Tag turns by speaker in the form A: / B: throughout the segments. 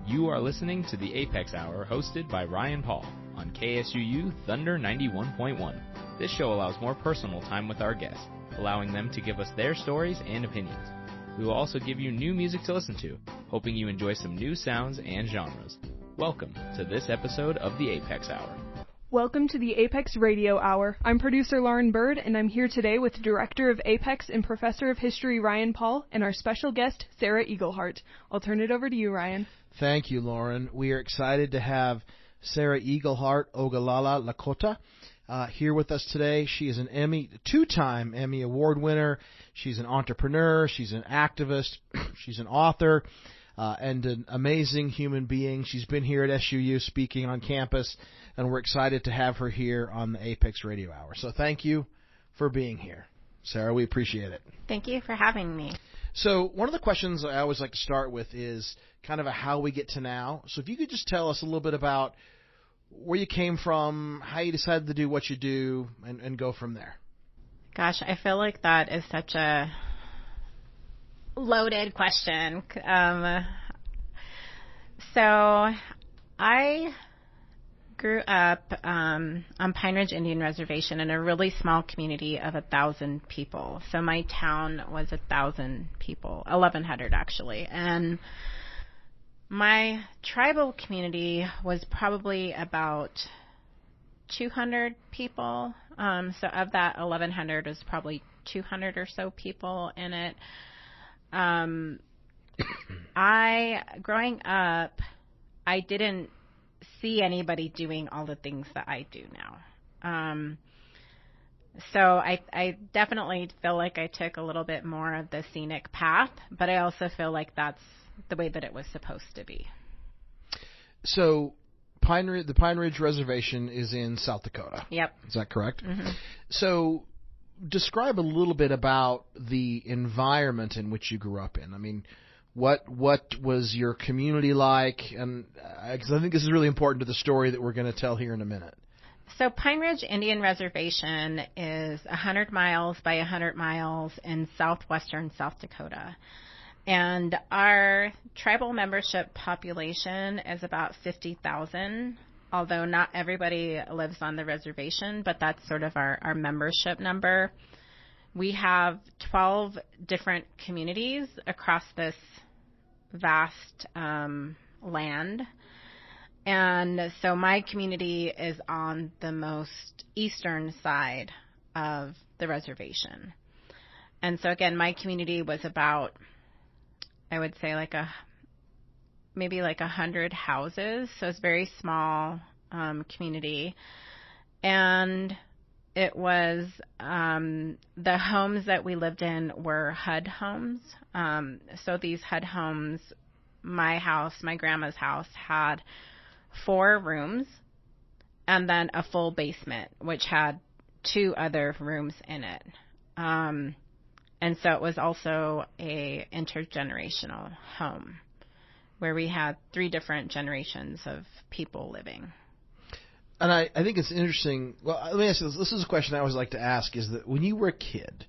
A: You are listening to the Apex Hour hosted by Ryan Paul on KSUU Thunder 91.1. This show allows more personal time with our guests, allowing them to give us their stories and opinions. We will also give you new music to listen to, hoping you enjoy some new sounds and genres. Welcome to this episode of the Apex Hour.
B: Welcome to the Apex Radio Hour. I'm producer Lauren Bird, and I'm here today with Director of Apex and Professor of History Ryan Paul, and our special guest, Sarah Eaglehart. I'll turn it over to you, Ryan.
C: Thank you, Lauren. We are excited to have Sarah Eaglehart Ogalala Lakota here with us today. She is an two-time Emmy Award winner. She's an entrepreneur. She's an activist. She's an author. And an amazing human being. She's been here at SUU speaking on campus, and we're excited to have her here on the Apex Radio Hour. So thank you for being here. Sarah, we appreciate it.
D: Thank you for having me.
C: So one of the questions I always like to start with is kind of a how we get to now. So if you could just tell us a little bit about where you came from, how you decided to do what you do, and go from there. Gosh,
D: I feel like that is such a loaded question. So I grew up on Pine Ridge Indian Reservation in a really small community of 1,000 people. So my town was 1,000 people, 1,100 actually. And my tribal community was probably about 200 people. So of that 1,100 was probably 200 or so people in it. Growing up, I didn't see anybody doing all the things that I do now. So I definitely feel like I took a little bit more of the scenic path, but I also feel like that's the way that it was supposed to be.
C: So the Pine Ridge Reservation is in South Dakota.
D: Yep.
C: Is that correct?
D: Mm-hmm.
C: So describe a little bit about the environment in which you grew up in. I mean, what was your community like? And because I think this is really important to the story that we're going to tell here in a minute.
D: So Pine Ridge Indian Reservation is 100 miles by 100 miles in southwestern South Dakota. And our tribal membership population is about 50,000, although not everybody lives on the reservation, but that's sort of our membership number. We have 12 different communities across this vast land. And so my community is on the most eastern side of the reservation. And so again, my community was about, I would say maybe 100 houses. So it's a very small community. And it was, the homes that we lived in were HUD homes. So these HUD homes, my grandma's house, had 4 rooms and then a full basement, which had 2 other rooms in it. And so it was also a intergenerational home where we had 3 different generations of people living.
C: And I think it's interesting. Well, let me ask you this. This is a question I always like to ask, is that when you were a kid,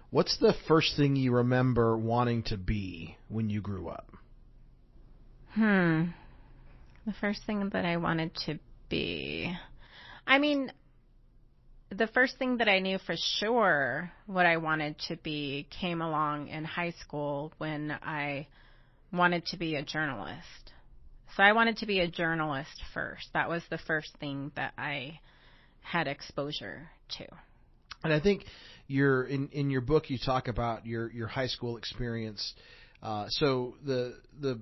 C: what's the first thing you remember wanting to be when you grew up?
D: The first thing that I wanted to be, I mean, the first thing that I knew for sure what I wanted to be came along in high school when I wanted to be a journalist. So I wanted to be a journalist first. That was the first thing that I had exposure to.
C: And I think in your book you talk about your high school experience. So the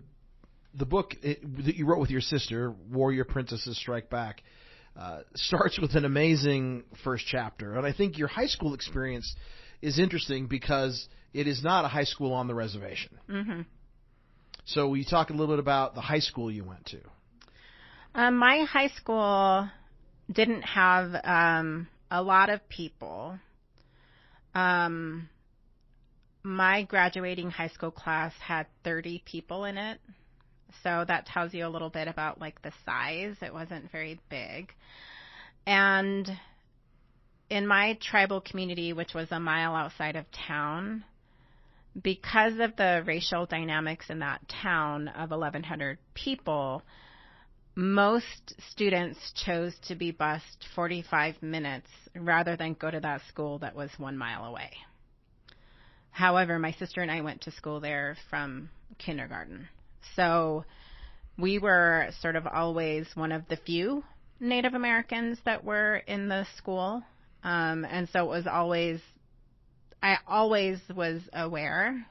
C: book that you wrote with your sister, Warrior Princesses Strike Back, starts with an amazing first chapter. And I think your high school experience is interesting because it is not a high school on the reservation.
D: Mm-hmm.
C: So will you talk a little bit about the high school you went to?
D: My high school didn't have a lot of people. My graduating high school class had 30 people in it. So that tells you a little bit about the size. It wasn't very big. And in my tribal community, which was a mile outside of town, because of the racial dynamics in that town of 1,100 people, most students chose to be bused 45 minutes rather than go to that school that was 1 mile away. However, my sister and I went to school there from kindergarten. So we were sort of always one of the few Native Americans that were in the school. And so it was I always was aware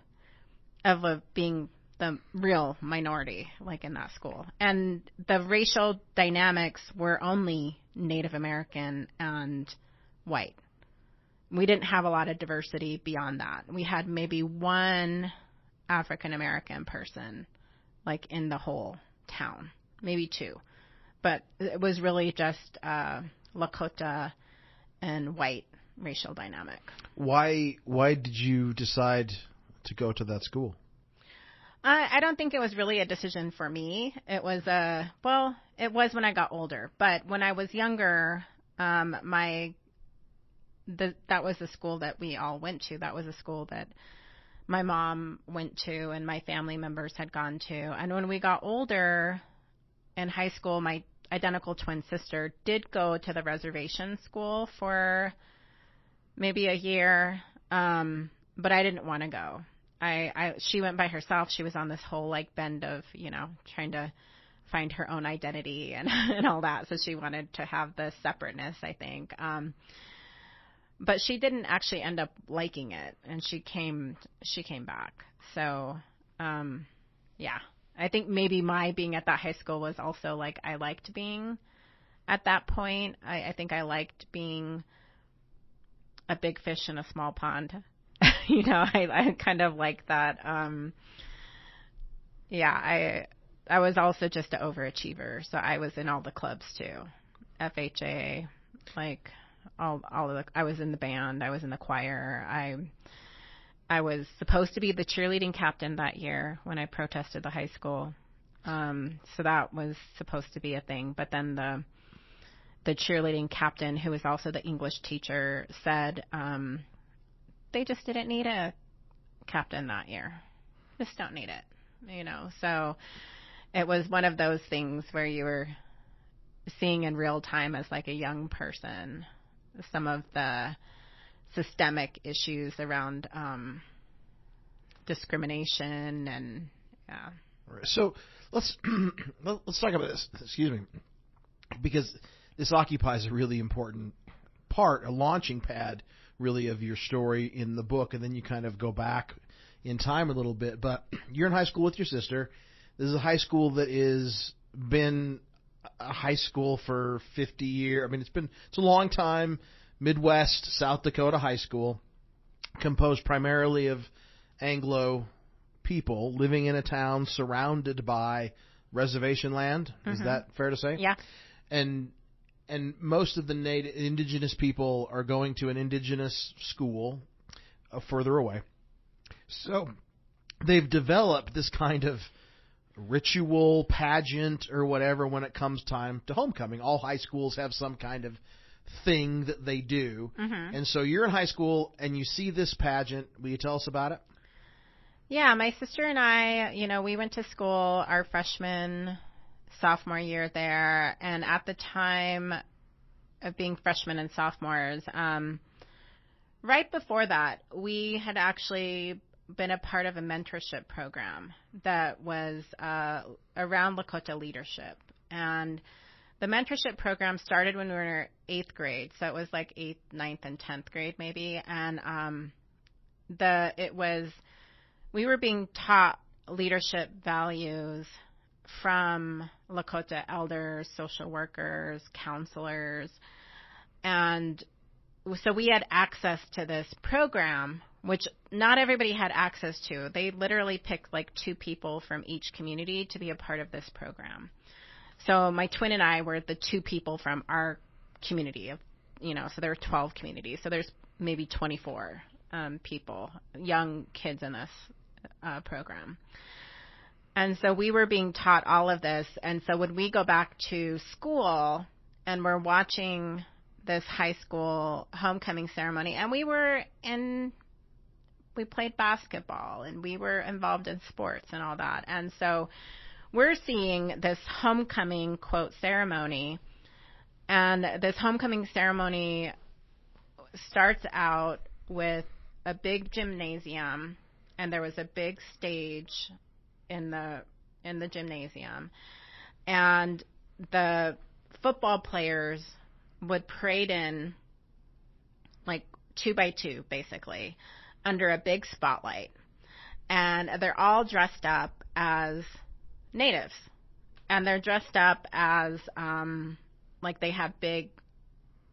D: of being the real minority, like in that school. And the racial dynamics were only Native American and white. We didn't have a lot of diversity beyond that. We had maybe one African American person, like in the whole town, maybe two. But it was really just Lakota and white racial dynamic.
C: Why did you decide to go to that school?
D: I don't think it was really a decision for me. It was it was when I got older. But when I was younger, that was the school that we all went to. That was a school that my mom went to and my family members had gone to. And when we got older in high school, my identical twin sister did go to the reservation school for maybe a year, but I didn't want to go. She went by herself. She was on this whole like bend of, trying to find her own identity and all that. So she wanted to have the separateness, I think. But she didn't actually end up liking it, and she came back. So, yeah, I think maybe my being at that high school was also like I liked being at that point. I think I liked being a big fish in a small pond. I kind of like that. I was also just an overachiever, so I was in all the clubs too, FHA, like all of the. I was in the band, I was in the choir. I was supposed to be the cheerleading captain that year when I protested the high school, so that was supposed to be a thing. But then the cheerleading captain, who was also the English teacher, said they just didn't need a captain that year. Just don't need it, So it was one of those things where you were seeing in real time as like a young person some of the systemic issues around discrimination and yeah.
C: Right. So let's talk about this. Excuse me, because this occupies a really important part, a launching pad, really, of your story in the book, and then you kind of go back in time a little bit. But you're in high school with your sister. This is a high school that is been a high school for 50 years. I mean, it's a long time. Midwest, South Dakota high school, composed primarily of Anglo people living in a town surrounded by reservation land. Mm-hmm. Is that fair to say?
D: Yeah.
C: And most of the indigenous people are going to an indigenous school further away. So they've developed this kind of ritual, pageant, or whatever when it comes time to homecoming. All high schools have some kind of thing that they do. Mm-hmm. And so you're in high school and you see this pageant. Will you tell us about it?
D: Yeah, my sister and I, we went to school our sophomore year there, and at the time of being freshmen and sophomores, right before that, we had actually been a part of a mentorship program that was around Lakota leadership. And the mentorship program started when we were in 8th grade, so it was like 8th, 9th, and 10th grade maybe. And we were being taught leadership values from Lakota elders, social workers, counselors. And so we had access to this program, which not everybody had access to. They literally picked like 2 people from each community to be a part of this program. So my twin and I were the 2 people from our community so there were 12 communities. So there's maybe 24 people, young kids in this program. And so we were being taught all of this. And so when we go back to school and we're watching this high school homecoming ceremony, and we were in we played basketball, and we were involved in sports and all that. And so we're seeing this homecoming, quote, ceremony. And this homecoming ceremony starts out with a big gymnasium, and there was a big stage in the gymnasium. And the football players would parade in like 2 by 2, basically, under a big spotlight. And they're all dressed up as natives. And they're dressed up as like they have big,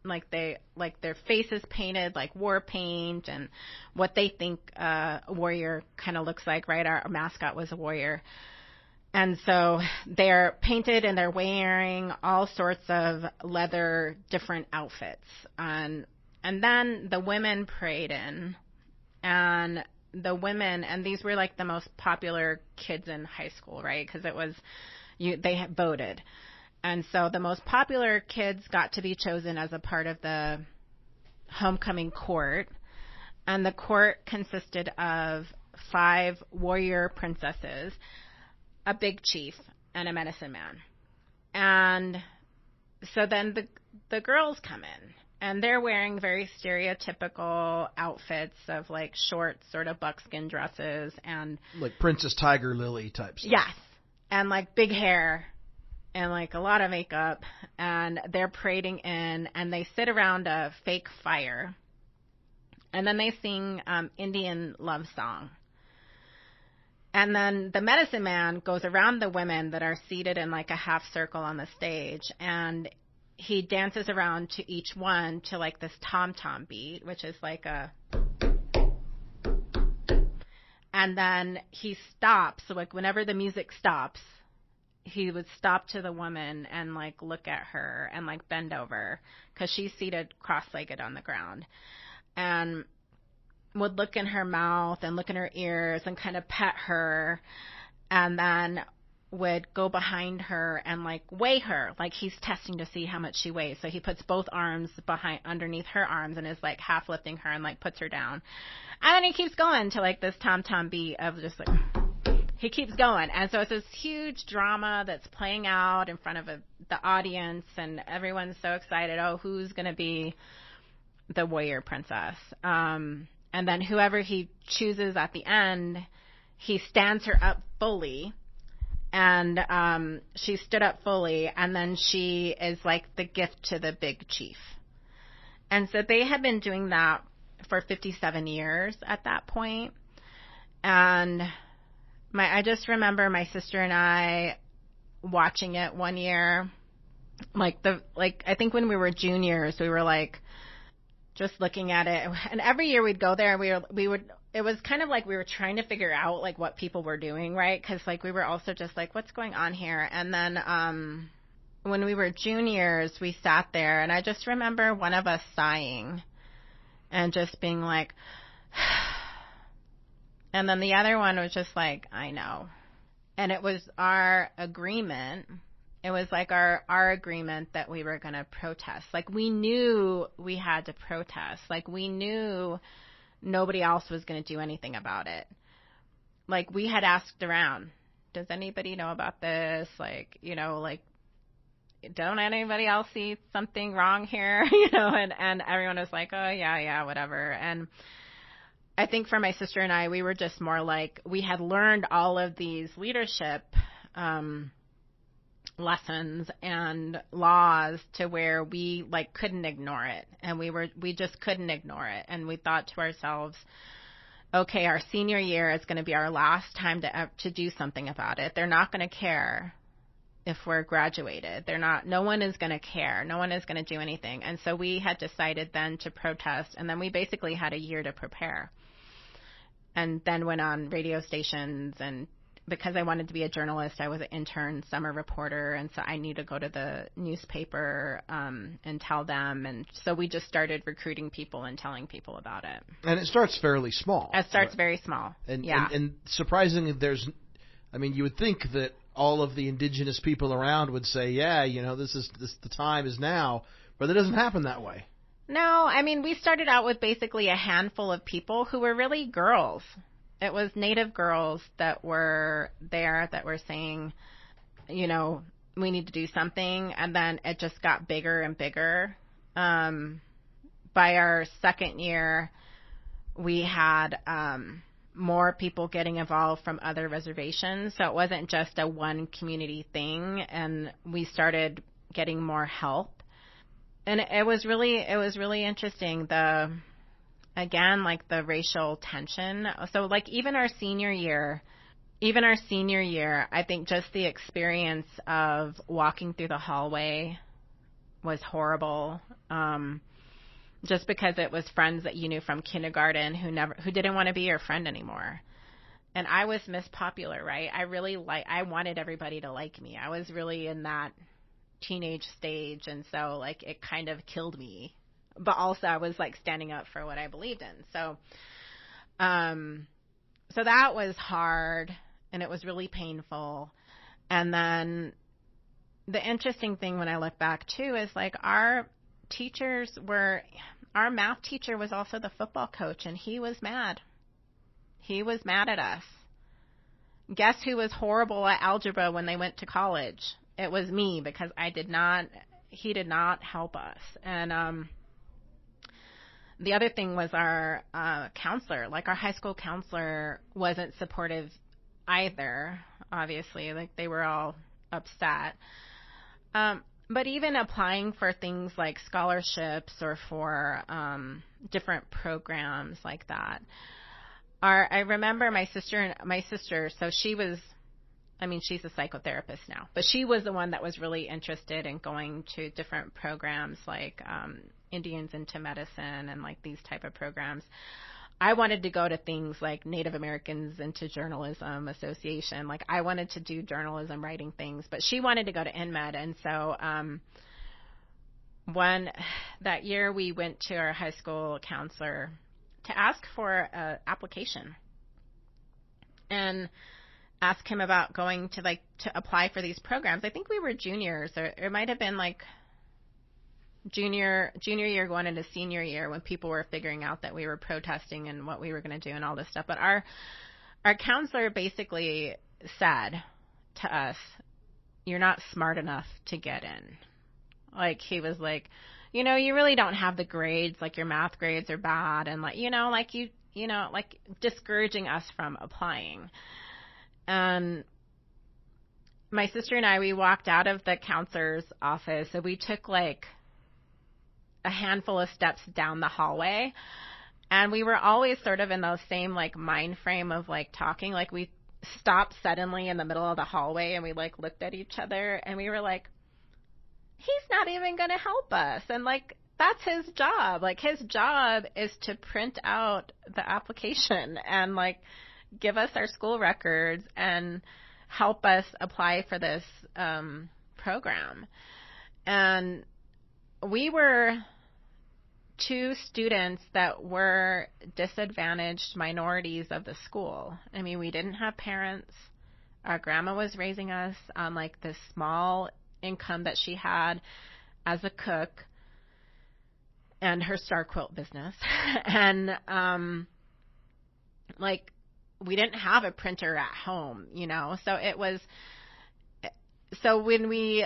D: like their faces painted like war paint and what they think a warrior kind of looks like, right? Our mascot was a warrior. And so they're painted and they're wearing all sorts of leather different outfits. And then the women parade in, and the women, and these were like the most popular kids in high school, right? Because it was, they had voted. And so the most popular kids got to be chosen as a part of the homecoming court. And the court consisted of 5 warrior princesses, a big chief, and a medicine man. And so then the girls come in, and they're wearing very stereotypical outfits of like short sort of buckskin dresses and
C: like Princess Tiger Lily type stuff.
D: Yes. And like big hair and like a lot of makeup, and they're parading in, and they sit around a fake fire, and then they sing Indian love song. And then the medicine man goes around the women that are seated in like a half circle on the stage, and he dances around to each one to like this tom-tom beat, which is like a... And then he stops, so like whenever the music stops, he would stop to the woman and like look at her and like bend over, because she's seated cross-legged on the ground, and would look in her mouth and look in her ears and kind of pet her, and then would go behind her and like weigh her, like he's testing to see how much she weighs. So he puts both arms underneath her arms and is like half lifting her and like puts her down. And then he keeps going to like this tom-tom beat of just like, he keeps going. And so it's this huge drama that's playing out in front of the audience, and everyone's so excited. Oh, who's going to be the warrior princess? And then whoever he chooses at the end, he stands her up fully. And she stood up fully, and then she is like the gift to the big chief. And so they had been doing that for 57 years at that point. And I just remember my sister and I watching it one year. I think when we were juniors, we were like just looking at it. And every year we'd go there, and we would. It was kind of like we were trying to figure out like what people were doing, right? Because like we were also just like, what's going on here? And then when we were juniors, we sat there, and I just remember one of us sighing and just being like, and then the other one was just like, I know. And it was our agreement. It was like our agreement that we were going to protest. Like we knew we had to protest. Like we knew nobody else was going to do anything about it. Like we had asked around, does anybody know about this? Like, you know, like, don't anybody else see something wrong here? You know, and everyone was like, oh yeah, whatever. And I think for my sister and I, we were just more like, we had learned all of these leadership lessons and laws to where we like couldn't ignore it, and we just couldn't ignore it. And we thought to ourselves, okay, our senior year is going to be our last time to do something about it. They're not going to care if we're graduated. No one is going to care. No one is going to do anything. And so we had decided then to protest, and then we basically had a year to prepare, and then went on radio stations. And because I wanted to be a journalist, I was an intern summer reporter, and so I knew to go to the newspaper and tell them. And so we just started recruiting people and telling people about it.
C: And it starts fairly small.
D: It starts very small.
C: And,
D: yeah.
C: And surprisingly, you would think that all of the indigenous people around would say, yeah, you know, the time is now, but it doesn't happen that way.
D: No, I mean, we started out with basically a handful of people who were really girls. It was Native girls that were there that were saying, you know, we need to do something. And then it just got bigger and bigger. By our second year, we had more people getting involved from other reservations. So it wasn't just a one community thing. And we started getting more help. And it was really interesting. Again, like the racial tension. So like even our senior year, I think just the experience of walking through the hallway was horrible. Just because it was friends that you knew from kindergarten who didn't want to be your friend anymore. And I was Miss Popular, right? I wanted everybody to like me. I was really in that teenage stage, and so like it kind of killed me, but also I was like standing up for what I believed in. So that was hard, and it was really painful. And then the interesting thing when I look back too is like our math teacher was also the football coach, and he was mad at us. Guess who was horrible at algebra when they went to college? It was me, because he did not help us. And the other thing was our counselor, like our high school counselor wasn't supportive either, obviously. Like they were all upset. But even applying for things like scholarships or for different programs like that. I remember my sister, so she's a psychotherapist now, but she was the one that was really interested in going to different programs like Indians into Medicine and like these type of programs. I wanted to go to things like Native Americans into Journalism Association. Like I wanted to do journalism writing things, but she wanted to go to InMed. And so that year we went to our high school counselor to ask for an application and ask him about going to apply for these programs. I think we were juniors, or it might have been like junior year going into senior year when people were figuring out that we were protesting and what we were going to do and all this stuff. But our counselor basically said to us, "You're not smart enough to get in." Like he was like, you really don't have the grades, like your math grades are bad, and like like discouraging us from applying. And my sister and I, we walked out of the counselor's office, and we took like a handful of steps down the hallway, and we were always sort of in the same like mind frame of like talking. Like we stopped suddenly in the middle of the hallway, and we like looked at each other, and we were like, he's not even going to help us. And like, that's his job. Like his job is to print out the application and like give us our school records and help us apply for this program. And we were two students that were disadvantaged minorities of the school. I mean, we didn't have parents. Our grandma was raising us on like this small income that she had as a cook and her star quilt business. And like we didn't have a printer at home, so when we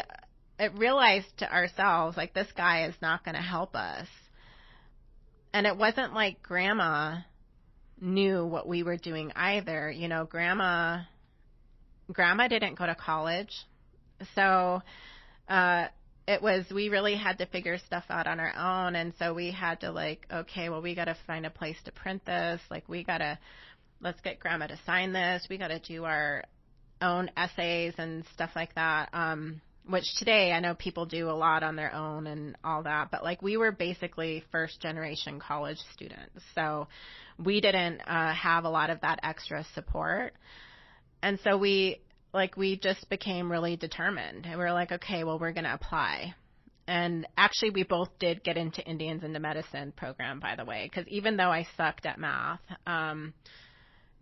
D: realized to ourselves like this guy is not going to help us. And it wasn't like grandma knew what we were doing either. Grandma didn't go to college. So we really had to figure stuff out on our own. And so we had to like, okay, well, we got to find a place to print this. Like let's get grandma to sign this. We got to do our own essays and stuff like that. Which today I know people do a lot on their own and all that. But like we were basically first generation college students. So we didn't have a lot of that extra support. And so we just became really determined. And we were like, okay, well, we're going to apply. And actually, we both did get into Indians into Medicine program, by the way, because even though I sucked at math,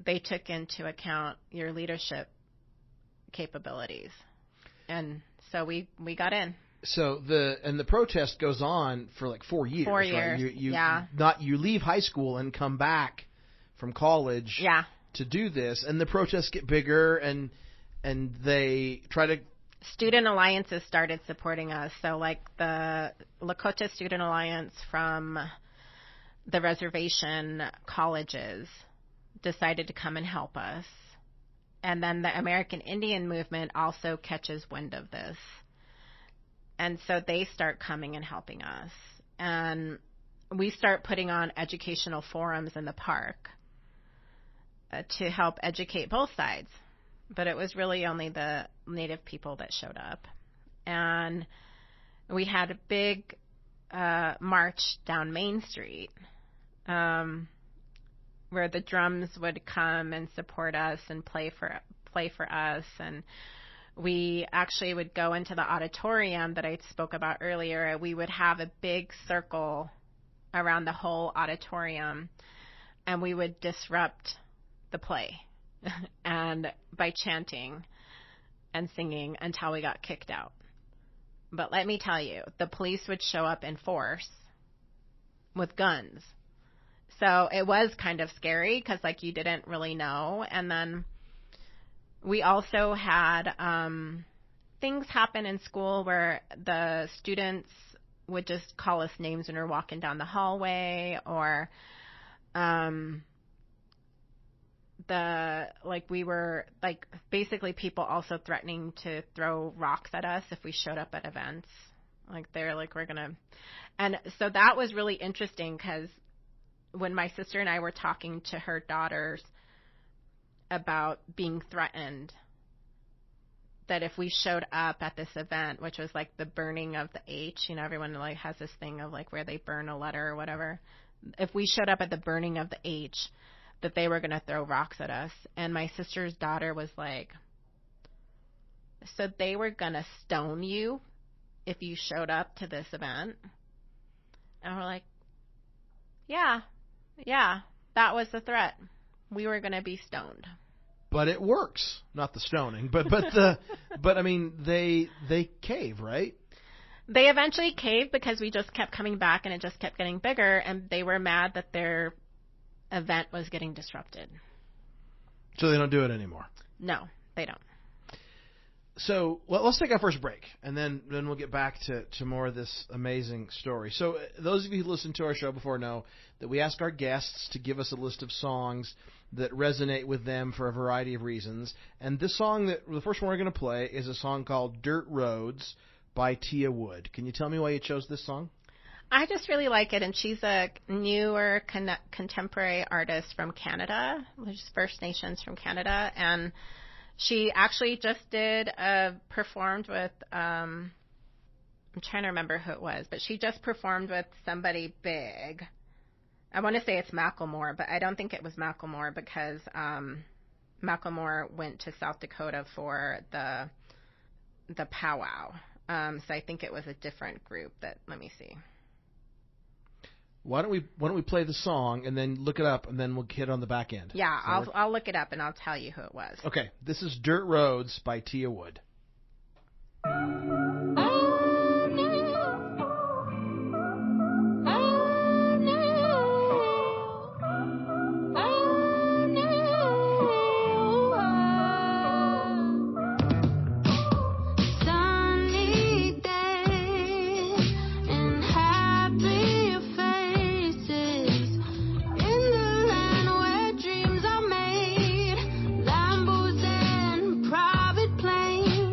D: they took into account your leadership capabilities. And so we got in.
C: So the protest goes on for like 4 years.
D: 4 years.
C: Right?
D: Yeah.
C: You leave high school and come back from college.
D: Yeah.
C: To do this, and the protests get bigger, and they try to.
D: Student alliances started supporting us. So, like the Lakota Student Alliance from the reservation colleges decided to come and help us. And then the American Indian movement also catches wind of this. And so they start coming and helping us. And we start putting on educational forums in the park to help educate both sides. But it was really only the Native people that showed up. And we had a big march down Main Street where the drums would come and support us and play for us. And we actually would go into the auditorium that I spoke about earlier. We would have a big circle around the whole auditorium, and we would disrupt the play and by chanting and singing until we got kicked out. But let me tell you, the police would show up in force with guns. So it was kind of scary because, like, you didn't really know. And then we also had things happen in school where the students would just call us names when we were walking down the hallway, or we were like basically people also threatening to throw rocks at us if we showed up at events. Like they're like, we're gonna. And so that was really interesting because when my sister and I were talking to her daughters about being threatened, that if we showed up at this event, which was like the burning of the H, you know, everyone like has this thing of like where they burn a letter or whatever. If we showed up at the burning of the H, that they were going to throw rocks at us. And my sister's daughter was like, so they were going to stone you if you showed up to this event? And we're like, yeah, that was the threat. We were going to be stoned.
C: But it works, not the stoning, but I mean they cave, right?
D: They eventually caved because we just kept coming back and it just kept getting bigger, and they were mad that their event was getting disrupted.
C: So they don't do it anymore?
D: No, they don't.
C: So let's take our first break, and then we'll get back to more of this amazing story. So those of you who listened to our show before know that we ask our guests to give us a list of songs that resonate with them for a variety of reasons. And this song, the first one we're going to play, is a song called Dirt Roads by Tia Wood. Can you tell me why you chose this song?
D: I just really like it, and she's a newer contemporary artist from Canada. There's First Nations from Canada, and she actually just performed with, I'm trying to remember who it was, but she just performed with somebody big. I want to say it's Macklemore, but I don't think it was Macklemore because Macklemore went to South Dakota for the powwow. So I think it was a different group that, let me see.
C: Why don't we play the song and then look it up, and then we'll hit on the back end?
D: Yeah, I'll look it up and I'll tell you who it was.
C: Okay, this is Dirt Roads by Tia Wood.
E: Private plane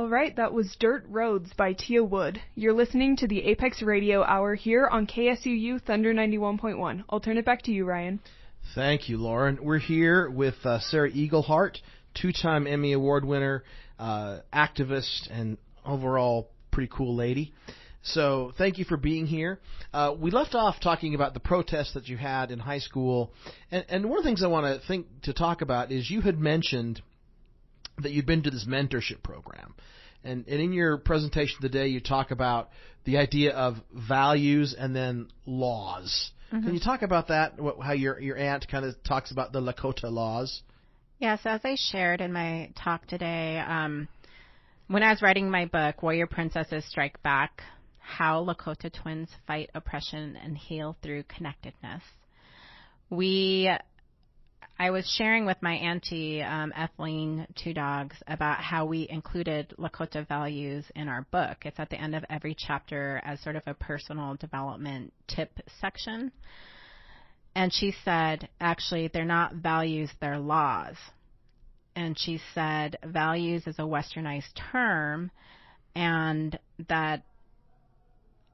B: All right, that was Dirt Roads by Tia Wood. You're listening to the Apex Radio Hour here on KSUU Thunder 91.1. I'll turn it back to you, Ryan.
C: Thank you, Lauren. We're here with Sarah Eaglehart, two-time Emmy Award winner, activist, and overall pretty cool lady. So thank you for being here. We left off talking about the protests that you had in high school, and one of the things I want to talk about is you had mentioned that you'd been to this mentorship program. And in your presentation today, you talk about the idea of values and then laws. Mm-hmm. Can you talk about that, how your aunt kind of talks about the Lakota laws?
D: Yes, as I shared in my talk today, when I was writing my book, Warrior Princesses Strike Back, How Lakota Twins Fight Oppression and Heal Through Connectedness, I was sharing with my auntie, Ethline Two Dogs, about how we included Lakota values in our book. It's at the end of every chapter as sort of a personal development tip section. And she said, actually, they're not values, they're laws. And she said, values is a westernized term, and that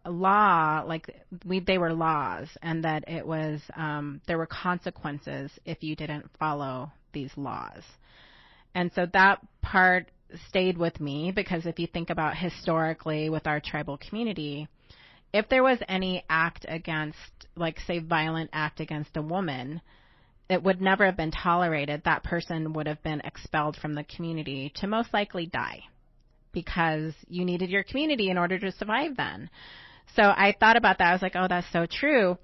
D: law, they were laws, and that it was there were consequences if you didn't follow these laws. And so that part stayed with me, because if you think about historically with our tribal community, if there was any act against, say, violent act against a woman, it would never have been tolerated. That person would have been expelled from the community to most likely die, because you needed your community in order to survive then. So I thought about that. I was like, oh, that's so true.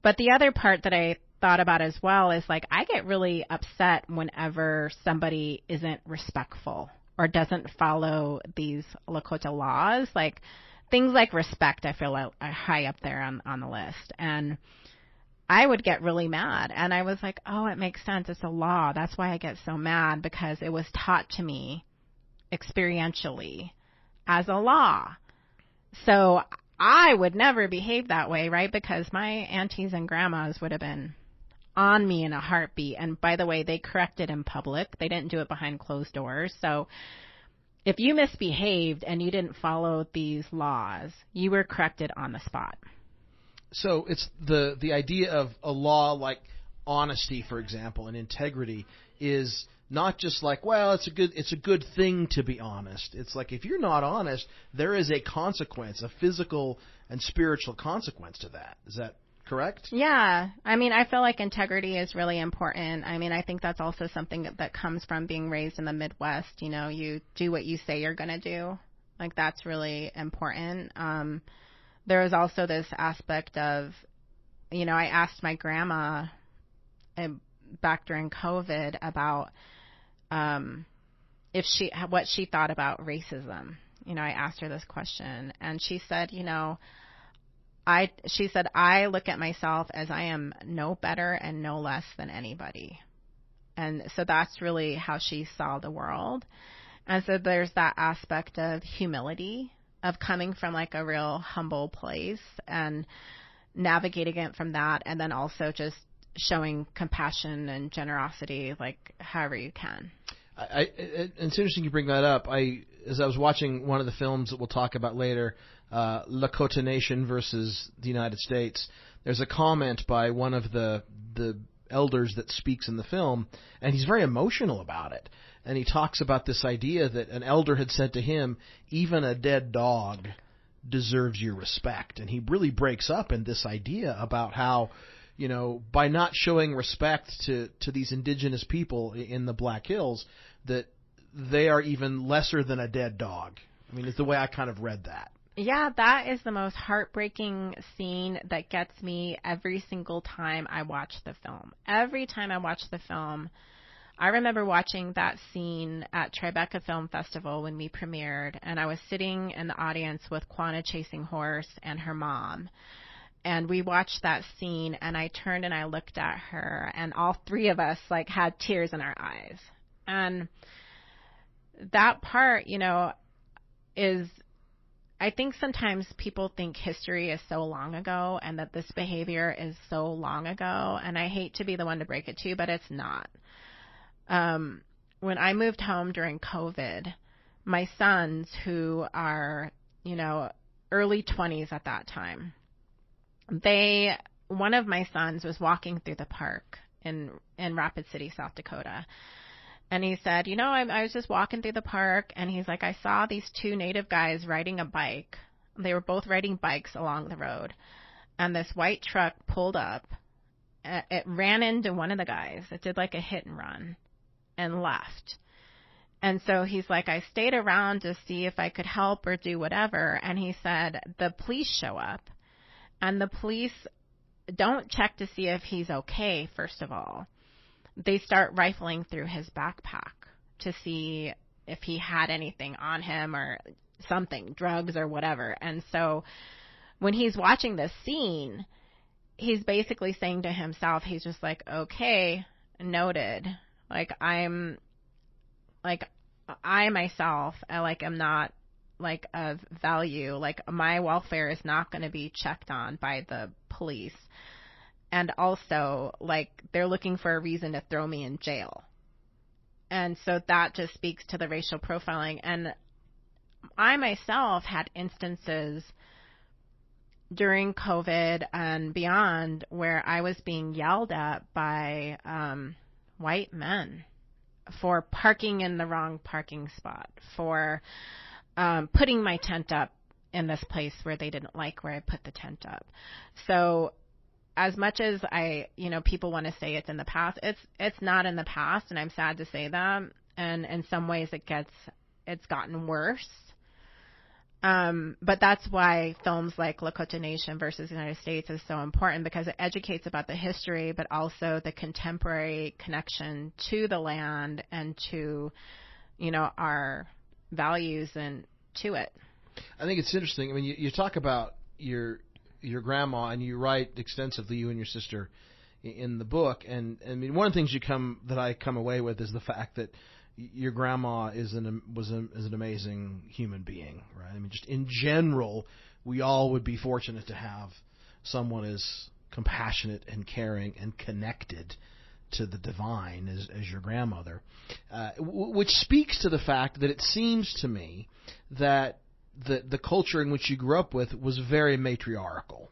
D: But the other part that I thought about as well is, I get really upset whenever somebody isn't respectful or doesn't follow these Lakota laws. Things like respect, I feel are high up there on the list. And I would get really mad. And I was like, oh, it makes sense. It's a law. That's why I get so mad, because it was taught to me experientially as a law. So I would never behave that way, right? Because my aunties and grandmas would have been on me in a heartbeat. And by the way, they corrected in public. They didn't do it behind closed doors. So if you misbehaved and you didn't follow these laws, you were corrected on the spot.
C: So it's the idea of a law like honesty, for example, and integrity is not just it's a good thing to be honest. It's if you're not honest, there is a consequence, a physical and spiritual consequence to that. Is that correct?
D: Yeah. I feel like integrity is really important. I think that's also something that comes from being raised in the Midwest. You do what you say you're going to do. That's really important. There was also this aspect of, I asked my grandma back during COVID about what she thought about racism. I asked her this question, and she said, I look at myself as I am no better and no less than anybody. And so that's really how she saw the world. And so there's that aspect of humility, of coming from a real humble place and navigating it from that, and then also just showing compassion and generosity, however you can.
C: It's interesting you bring that up. As I was watching one of the films that we'll talk about later, Lakota Nation versus the United States, there's a comment by one of the elders that speaks in the film, and he's very emotional about it. And he talks about this idea that an elder had said to him, even a dead dog deserves your respect. And he really breaks up in this idea about how, by not showing respect to these indigenous people in the Black Hills, that they are even lesser than a dead dog. It's the way I kind of read that.
D: Yeah, that is the most heartbreaking scene that gets me every single time I watch the film. Every time I watch the film, I remember watching that scene at Tribeca Film Festival when we premiered, and I was sitting in the audience with Quanah Chasing Horse and her mom. And we watched that scene, and I turned and I looked at her, and all three of us had tears in our eyes. And that part, is, I think sometimes people think history is so long ago and that this behavior is so long ago. And I hate to be the one to break it to you, but it's not. When I moved home during COVID, my sons, who are, early 20s at that time, one of my sons was walking through the park in Rapid City, South Dakota. And he said, I was just walking through the park, and he's like, I saw these two Native guys riding a bike. They were both riding bikes along the road. And this white truck pulled up. It ran into one of the guys. It did like a hit and run and left. And so he's like, I stayed around to see if I could help or do whatever. And he said, the police show up, and the police don't check to see if he's okay, first of all. They start rifling through his backpack to see if he had anything on him or something, drugs or whatever. And so when he's watching this scene, he's basically saying to himself, he's just like, okay, noted. I myself, am not of value. My welfare is not going to be checked on by the police. And also, they're looking for a reason to throw me in jail. And so that just speaks to the racial profiling. And I myself had instances during COVID and beyond where I was being yelled at by white men for parking in the wrong parking spot, for putting my tent up in this place where they didn't like where I put the tent up. So as much as people want to say it's in the past, it's not in the past, and I'm sad to say that. And in some ways it's gotten worse. But that's why films like Lakota Nation versus the United States is so important, because it educates about the history, but also the contemporary connection to the land and to, our values and to it.
C: I think it's interesting. I mean, you talk about your grandma, and you write extensively, you and your sister, in the book. And I mean, one of the things that I come away with is the fact that your grandma is an amazing human being, right? I mean, just in general, we all would be fortunate to have someone as compassionate and caring and connected to the divine as your grandmother, which speaks to the fact that it seems to me that the culture in which you grew up with was very matriarchal,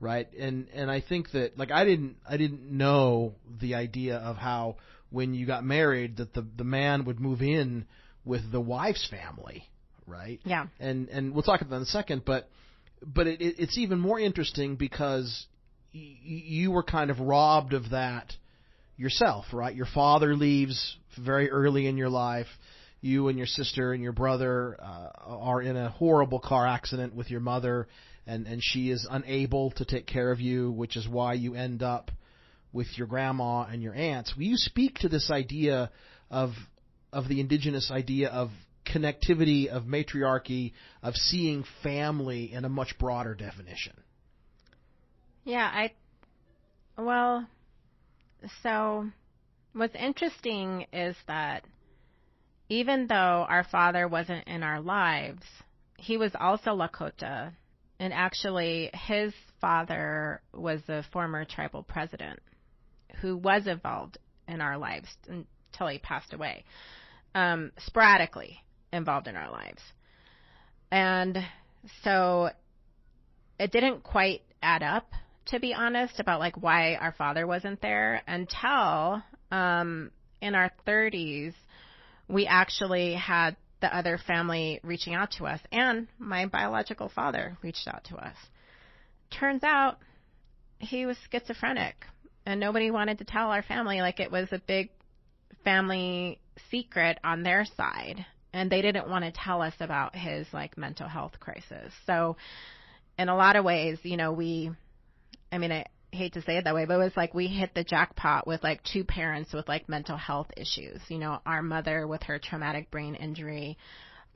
C: right? And I think that, I didn't know the idea of how, when you got married, that the man would move in with the wife's family, right?
D: Yeah.
C: And we'll talk about that in a second, but it's even more interesting because you were kind of robbed of that yourself, right? Your father leaves very early in your life. You and your sister and your brother are in a horrible car accident with your mother, and she is unable to take care of you, which is why you end up with your grandma and your aunts. Will you speak to this idea of the indigenous idea of connectivity, of matriarchy, of seeing family in a much broader definition?
D: Yeah, so what's interesting is that even though our father wasn't in our lives, he was also Lakota, and actually his father was a former tribal president who was involved in our lives until he passed away, sporadically involved in our lives. And so it didn't quite add up, to be honest, about why our father wasn't there until in our 30s, we actually had the other family reaching out to us, and my biological father reached out to us. Turns out he was schizophrenic, and nobody wanted to tell our family. It was a big family secret on their side, and they didn't want to tell us about his mental health crisis. So in a lot of ways, I hate to say it that way, but it was we hit the jackpot with two parents with mental health issues. Our mother with her traumatic brain injury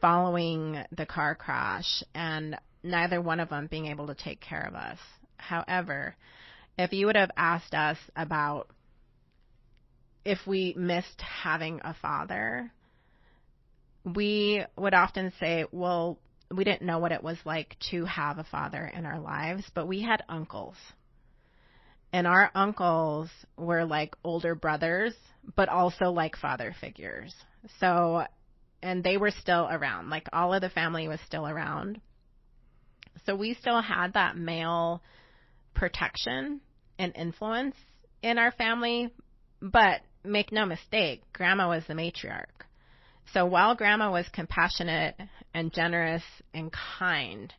D: following the car crash, and neither one of them being able to take care of us. However, if you would have asked us about if we missed having a father, we would often say, well, we didn't know what it was like to have a father in our lives, but we had uncles. And our uncles were older brothers, but also father figures. So and they were still around. Like, all of the family was still around. So we still had that male protection and influence in our family. But make no mistake, Grandma was the matriarch. So while Grandma was compassionate and generous and kind,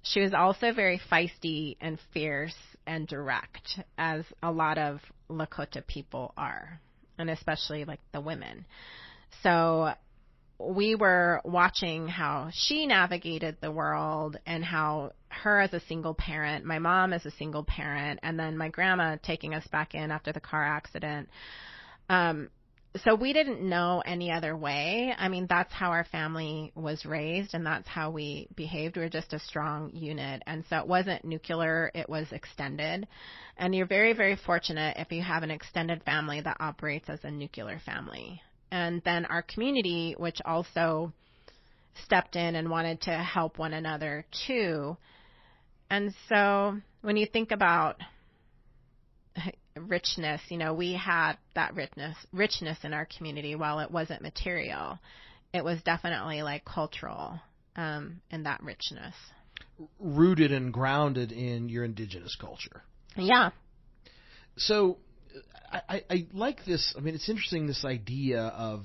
D: she was also very feisty and fierce and direct, as a lot of Lakota people are, and especially like the women. So we were watching how she navigated the world, and how her as a single parent, my mom as a single parent, and then my grandma taking us back in after the car accident. So we didn't know any other way. I mean, that's how our family was raised, and that's how we behaved. We were just a strong unit. And so it wasn't nuclear, it was extended. And you're very, very fortunate if you have an extended family that operates as a nuclear family. And then our community, which also stepped in and wanted to help one another too. And so when you think about richness, you know, we had that richness in our community. While it wasn't material, it was definitely like cultural, in that richness.
C: Rooted and grounded in your indigenous culture.
D: Yeah.
C: So I like this. I mean, it's interesting, this idea of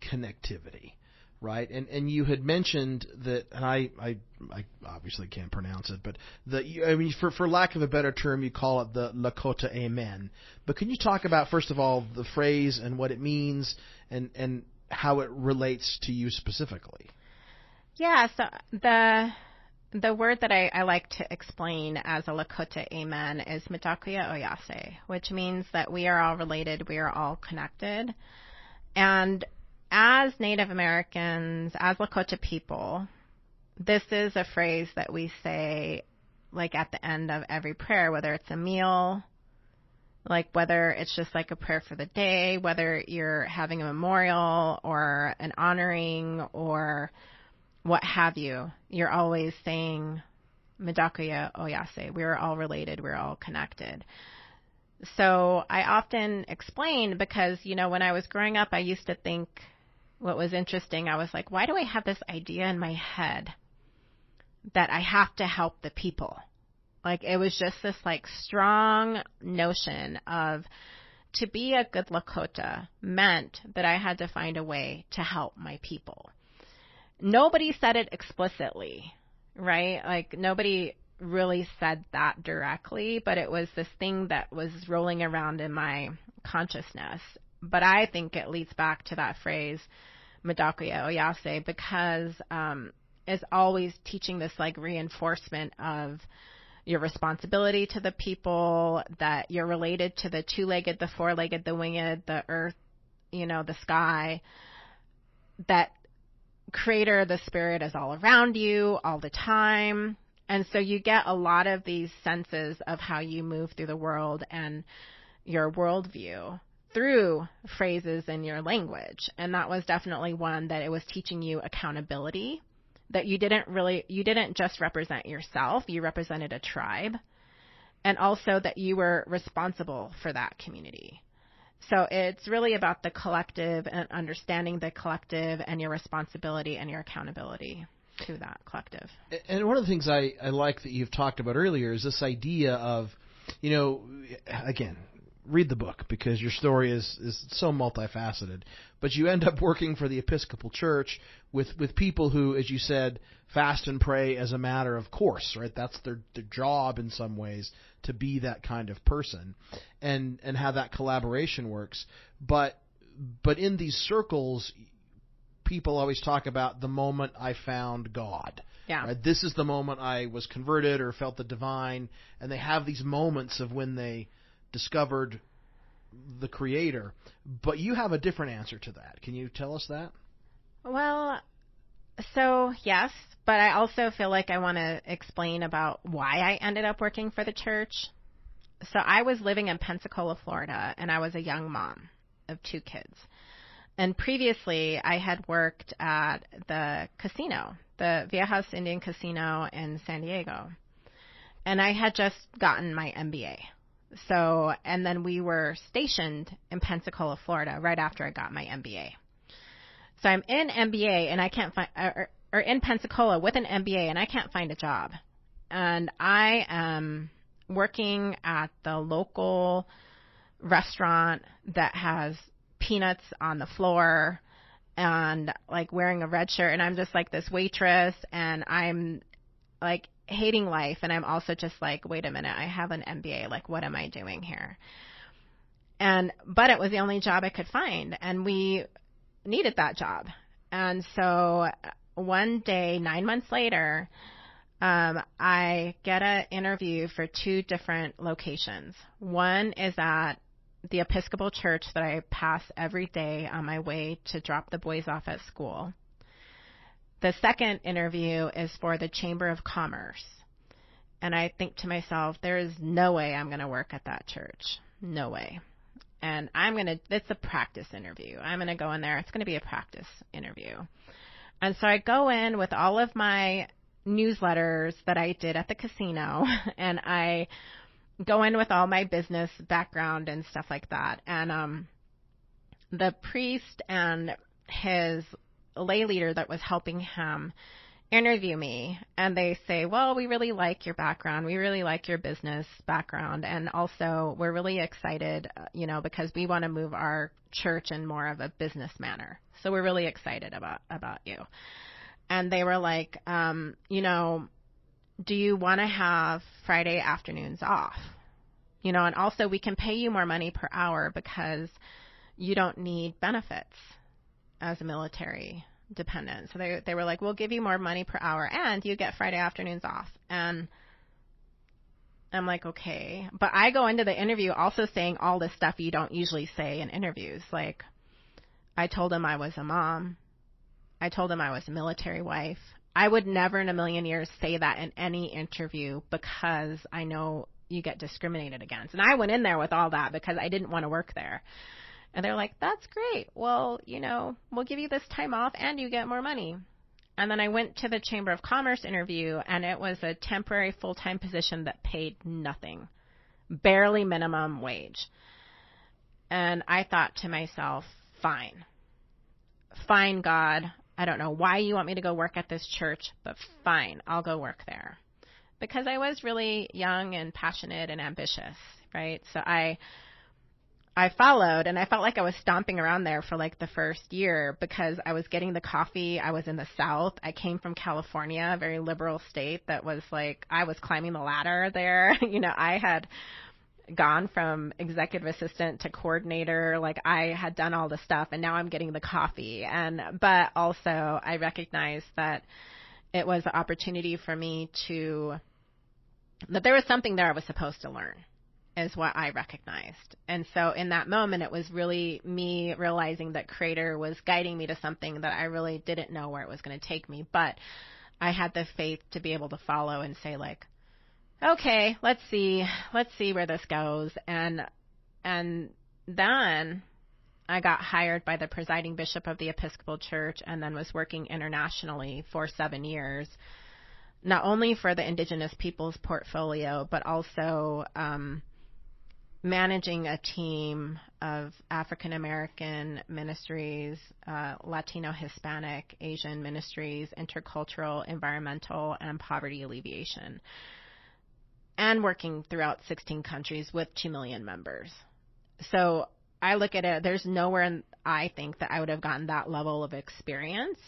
C: connectivity, right? And you had mentioned that, and I obviously can't pronounce it, but for lack of a better term, you call it the Lakota Amen. But can you talk about, first of all, the phrase and what it means, and how it relates to you specifically?
D: Yeah. So the word that I like to explain as a Lakota Amen is Mitakuye Oyase, which means that we are all related, we are all connected. And as Native Americans, as Lakota people, this is a phrase that we say like at the end of every prayer, whether it's a meal, like whether it's just like a prayer for the day, whether you're having a memorial or an honoring or what have you, you're always saying Midakuya Oyase. We're all related. We're all connected. So I often explain, because, you know, when I was growing up, I used to think, what was interesting, I was like, why do I have this idea in my head that I have to help the people? Like, it was just this like strong notion of, to be a good Lakota meant that I had to find a way to help my people. Nobody said it explicitly, right? Like, nobody really said that directly, but it was this thing that was rolling around in my consciousness. But I think it leads back to that phrase, Midakuye Oyase, because it's always teaching this like reinforcement of your responsibility to the people, that you're related to the two-legged, the four-legged, the winged, the earth, you know, the sky, that Creator, the Spirit, is all around you all the time. And so you get a lot of these senses of how you move through the world and your worldview through phrases in your language. And that was definitely one that it was teaching you accountability, that you didn't just represent yourself, you represented a tribe, and also that you were responsible for that community. So it's really about the collective and understanding the collective and your responsibility and your accountability to that collective.
C: And one of the things I like that you've talked about earlier is this idea of, you know, again, read the book, because your story is so multifaceted. But you end up working for the Episcopal Church with people who, as you said, fast and pray as a matter of course, right? That's their job in some ways, to be that kind of person, and how that collaboration works. But in these circles, people always talk about the moment I found God.
D: Yeah.
C: Right? This is the moment I was converted or felt the divine, and they have these moments of when they discovered the Creator. But you have a different answer to that. Can you tell us that?
D: Well, so yes, but I also feel like I want to explain about why I ended up working for the church. So I was living in Pensacola, Florida, and I was a young mom of 2 kids. And previously, I had worked at the casino, the Viejas Indian Casino in San Diego. And I had just gotten my MBA. So, and then we were stationed in Pensacola, Florida, right after I got my MBA. So I'm in MBA and I can't find, or in Pensacola with an MBA and I can't find a job. And I am working at the local restaurant that has peanuts on the floor and like wearing a red shirt. And I'm just like this waitress and I'm like hating life. And I'm also just like, wait a minute, I have an MBA. Like, what am I doing here? But it was the only job I could find. And we needed that job. And so one day, 9 months later, I get an interview for 2 different locations. One is at the Episcopal church that I pass every day on my way to drop the boys off at school. The second interview is for the Chamber of Commerce. And I think to myself, there is no way I'm going to work at that church. No way. And it's a practice interview. I'm going to go in there. It's going to be a practice interview. And so I go in with all of my newsletters that I did at the casino, and I go in with all my business background and stuff like that. And the priest and his lay leader that was helping him interview me, and they say, well, we really like your background. We really like your business background. And also we're really excited, because we want to move our church in more of a business manner. So we're really excited about you. And they were like, do you want to have Friday afternoons off? And also we can pay you more money per hour because you don't need benefits as a military dependent. So they were like, we'll give you more money per hour and you get Friday afternoons off. And I'm like, okay. But I go into the interview also saying all this stuff you don't usually say in interviews. Like, I told him I was a mom. I told him I was a military wife. I would never in a million years say that in any interview because I know you get discriminated against. And I went in there with all that because I didn't want to work there. And they're like, that's great. Well, we'll give you this time off and you get more money. And then I went to the Chamber of Commerce interview, and it was a temporary full-time position that paid nothing, barely minimum wage. And I thought to myself, fine, God. I don't know why you want me to go work at this church, but fine, I'll go work there. Because I was really young and passionate and ambitious, right? So I followed, and I felt like I was stomping around there for like the first year because I was getting the coffee. I was in the South. I came from California, a very liberal state that was like, I was climbing the ladder there. I had gone from executive assistant to coordinator. Like, I had done all the stuff, and now I'm getting the coffee. But also I recognized that it was an opportunity for me that there was something there I was supposed to learn, is what I recognized. And so in that moment, it was really me realizing that Creator was guiding me to something that I really didn't know where it was going to take me. But I had the faith to be able to follow and say, like, okay, let's see where this goes. And then I got hired by the presiding bishop of the Episcopal Church, and then was working internationally for 7 years, not only for the Indigenous Peoples portfolio, but also managing a team of African American ministries, Latino, Hispanic, Asian ministries, intercultural, environmental, and poverty alleviation, and working throughout 16 countries with 2 million members. So I look at it, there's nowhere I think that I would have gotten that level of experience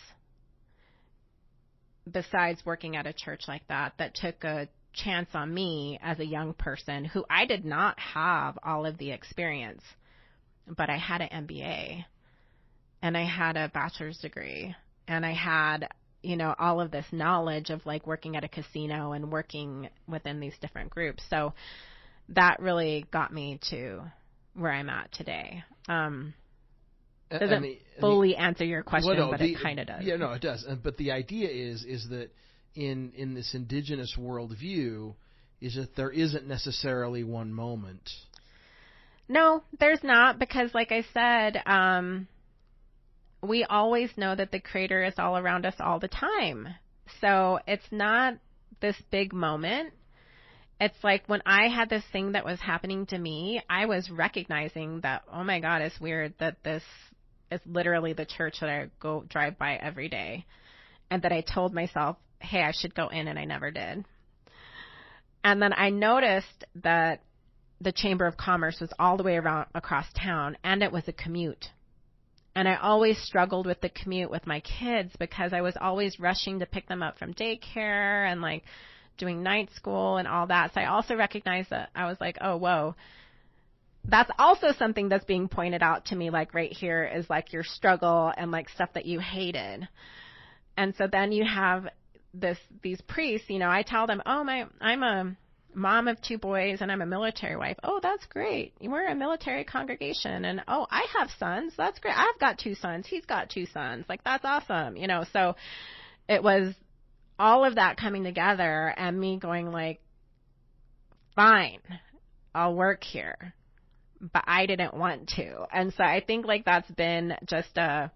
D: besides working at a church like that took a chance on me as a young person who I did not have all of the experience, but I had an MBA and I had a bachelor's degree and I had, all of this knowledge of like working at a casino and working within these different groups. So that really got me to where I'm at today. Doesn't fully answer your question, but it kind of does.
C: Yeah, no, it does. But the idea is that in this indigenous worldview is that there isn't necessarily one moment.
D: No, there's not, because like I said, we always know that the Creator is all around us all the time. So it's not this big moment. It's like when I had this thing that was happening to me, I was recognizing that, oh my God, it's weird that this is literally the church that I go drive by every day, and that I told myself, hey, I should go in, and I never did. And then I noticed that the Chamber of Commerce was all the way around across town, and it was a commute. And I always struggled with the commute with my kids because I was always rushing to pick them up from daycare and like doing night school and all that. So I also recognized that I was like, oh, whoa, that's also something that's being pointed out to me, like right here is like your struggle and like stuff that you hated. And so then you have these priests, you know, I tell them, oh, I'm a mom of 2 boys and I'm a military wife. Oh, that's great. We're a military congregation. And oh, I have sons. That's great. I've got 2 sons. He's got 2 sons. Like, that's awesome. You know, so it was all of that coming together and me going like, fine, I'll work here. But I didn't want to. And so I think like that's been just a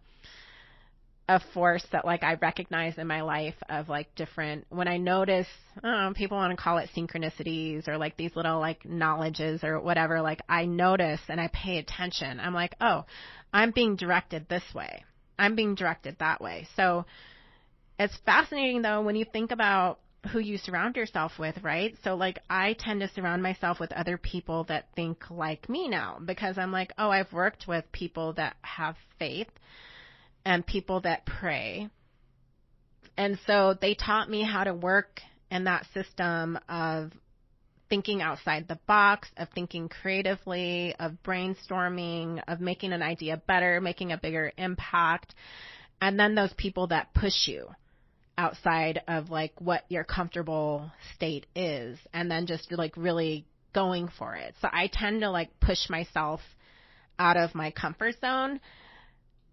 D: force that like I recognize in my life of like different, when I notice, I don't know, people want to call it synchronicities or like these little like knowledges or whatever, like I notice and I pay attention. I'm like, oh, I'm being directed this way. I'm being directed that way. So it's fascinating though when you think about who you surround yourself with, right? So like I tend to surround myself with other people that think like me now because I'm like, oh, I've worked with people that have faith and people that pray. And so they taught me how to work in that system of thinking outside the box, of thinking creatively, of brainstorming, of making an idea better, making a bigger impact. And then those people that push you outside of like what your comfortable state is, and then just like really going for it. So I tend to like push myself out of my comfort zone.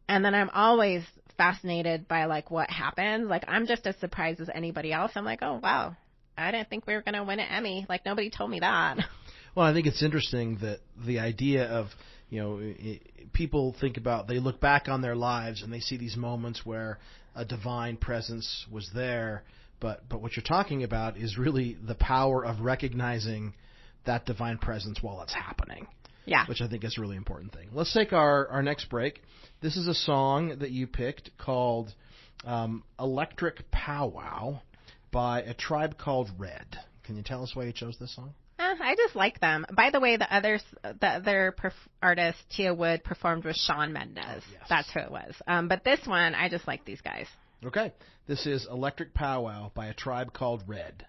D: And then I'm always fascinated by like what happens. Like I'm just as surprised as anybody else. I'm like, oh, wow, I didn't think we were going to win an Emmy. Like nobody told me that.
C: Well, I think it's interesting that the idea of, you know, people think about, they look back on their lives and they see these moments where a divine presence was there. But what you're talking about is really the power of recognizing that divine presence while it's happening.
D: Yeah.
C: Which I think is a really important thing. Let's take our next break. This is a song that you picked called Electric Powwow by A Tribe Called Red. Can you tell us why you chose this song?
D: I just like them. By the way, the other artist, Tia Wood, performed with Shawn Mendes.
C: Oh, yes.
D: That's who it was. But this one, I just like these guys.
C: Okay. This is Electric Powwow by A Tribe Called Red.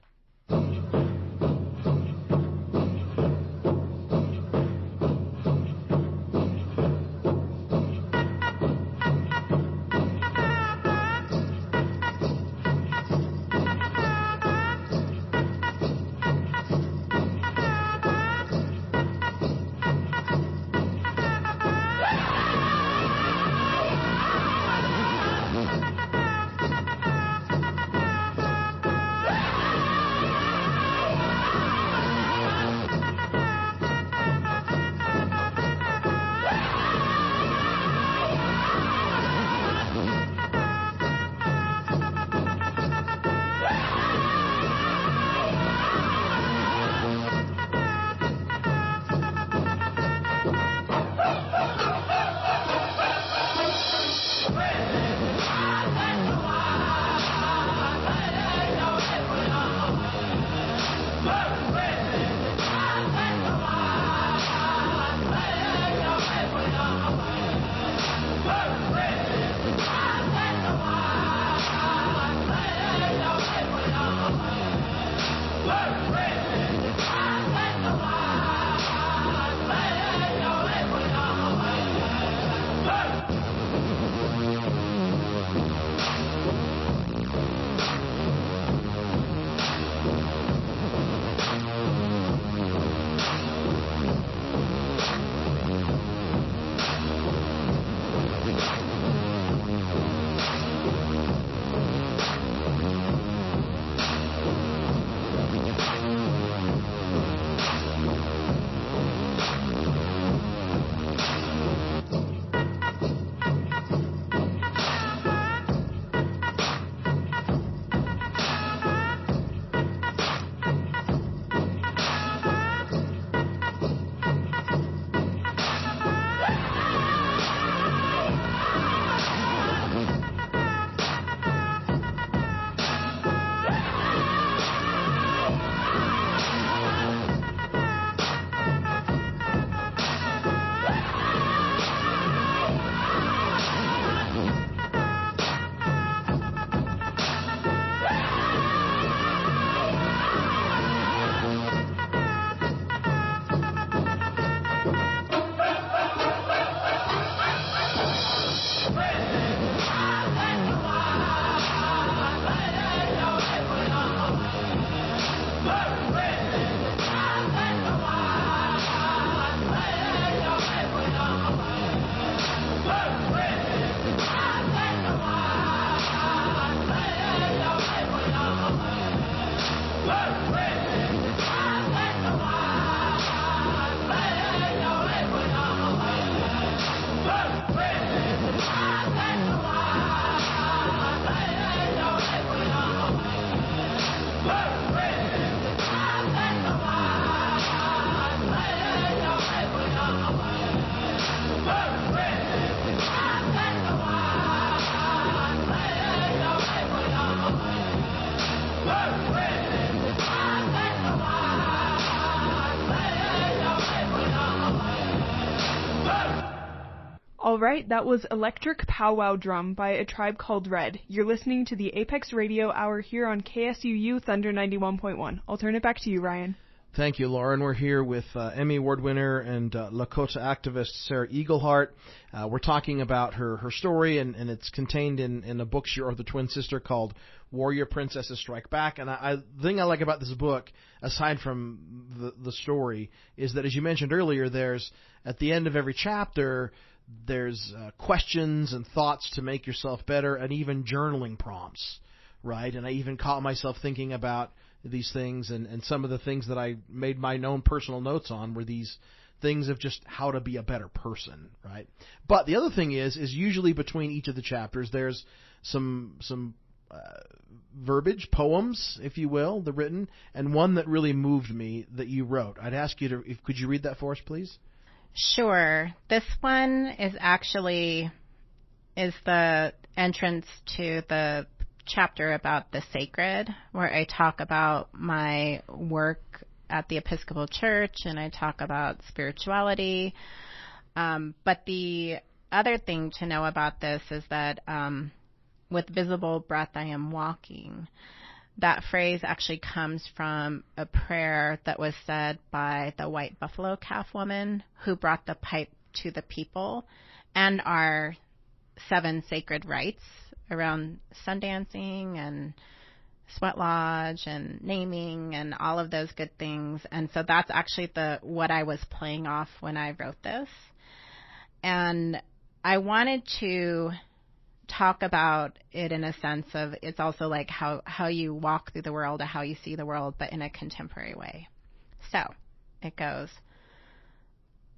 B: All right, that was Electric Powwow Drum by A Tribe Called Red. You're listening to the Apex Radio Hour here on KSUU Thunder 91.1. I'll turn it back to you, Ryan.
C: Thank you, Lauren. We're here with Emmy Award winner and Lakota activist Sarah Eaglehart. We're talking about her story, and it's contained in a book she wrote with her twin sister called Warrior Princesses Strike Back. And the thing I like about this book, aside from the story, is that, as you mentioned earlier, there's, at the end of every chapter, there's questions and thoughts to make yourself better, and even journaling prompts, right? And I even caught myself thinking about these things, and some of the things that I made my own personal notes on were these things of just how to be a better person, right? But the other thing is usually between each of the chapters there's some verbiage, poems, if you will, the written, and one that really moved me that you wrote. I'd ask you could you read that for us, please?
D: Sure. This one is the entrance to the chapter about the sacred, where I talk about my work at the Episcopal Church and I talk about spirituality. But the other thing to know about this is that with visible breath I am walking. That phrase actually comes from a prayer that was said by the white buffalo calf woman who brought the pipe to the people, and our 7 sacred rites around sun dancing and sweat lodge and naming and all of those good things. And so that's actually what I was playing off when I wrote this. And I wanted to talk about it in a sense of it's also like how you walk through the world or how you see the world, but in a contemporary way. So it goes,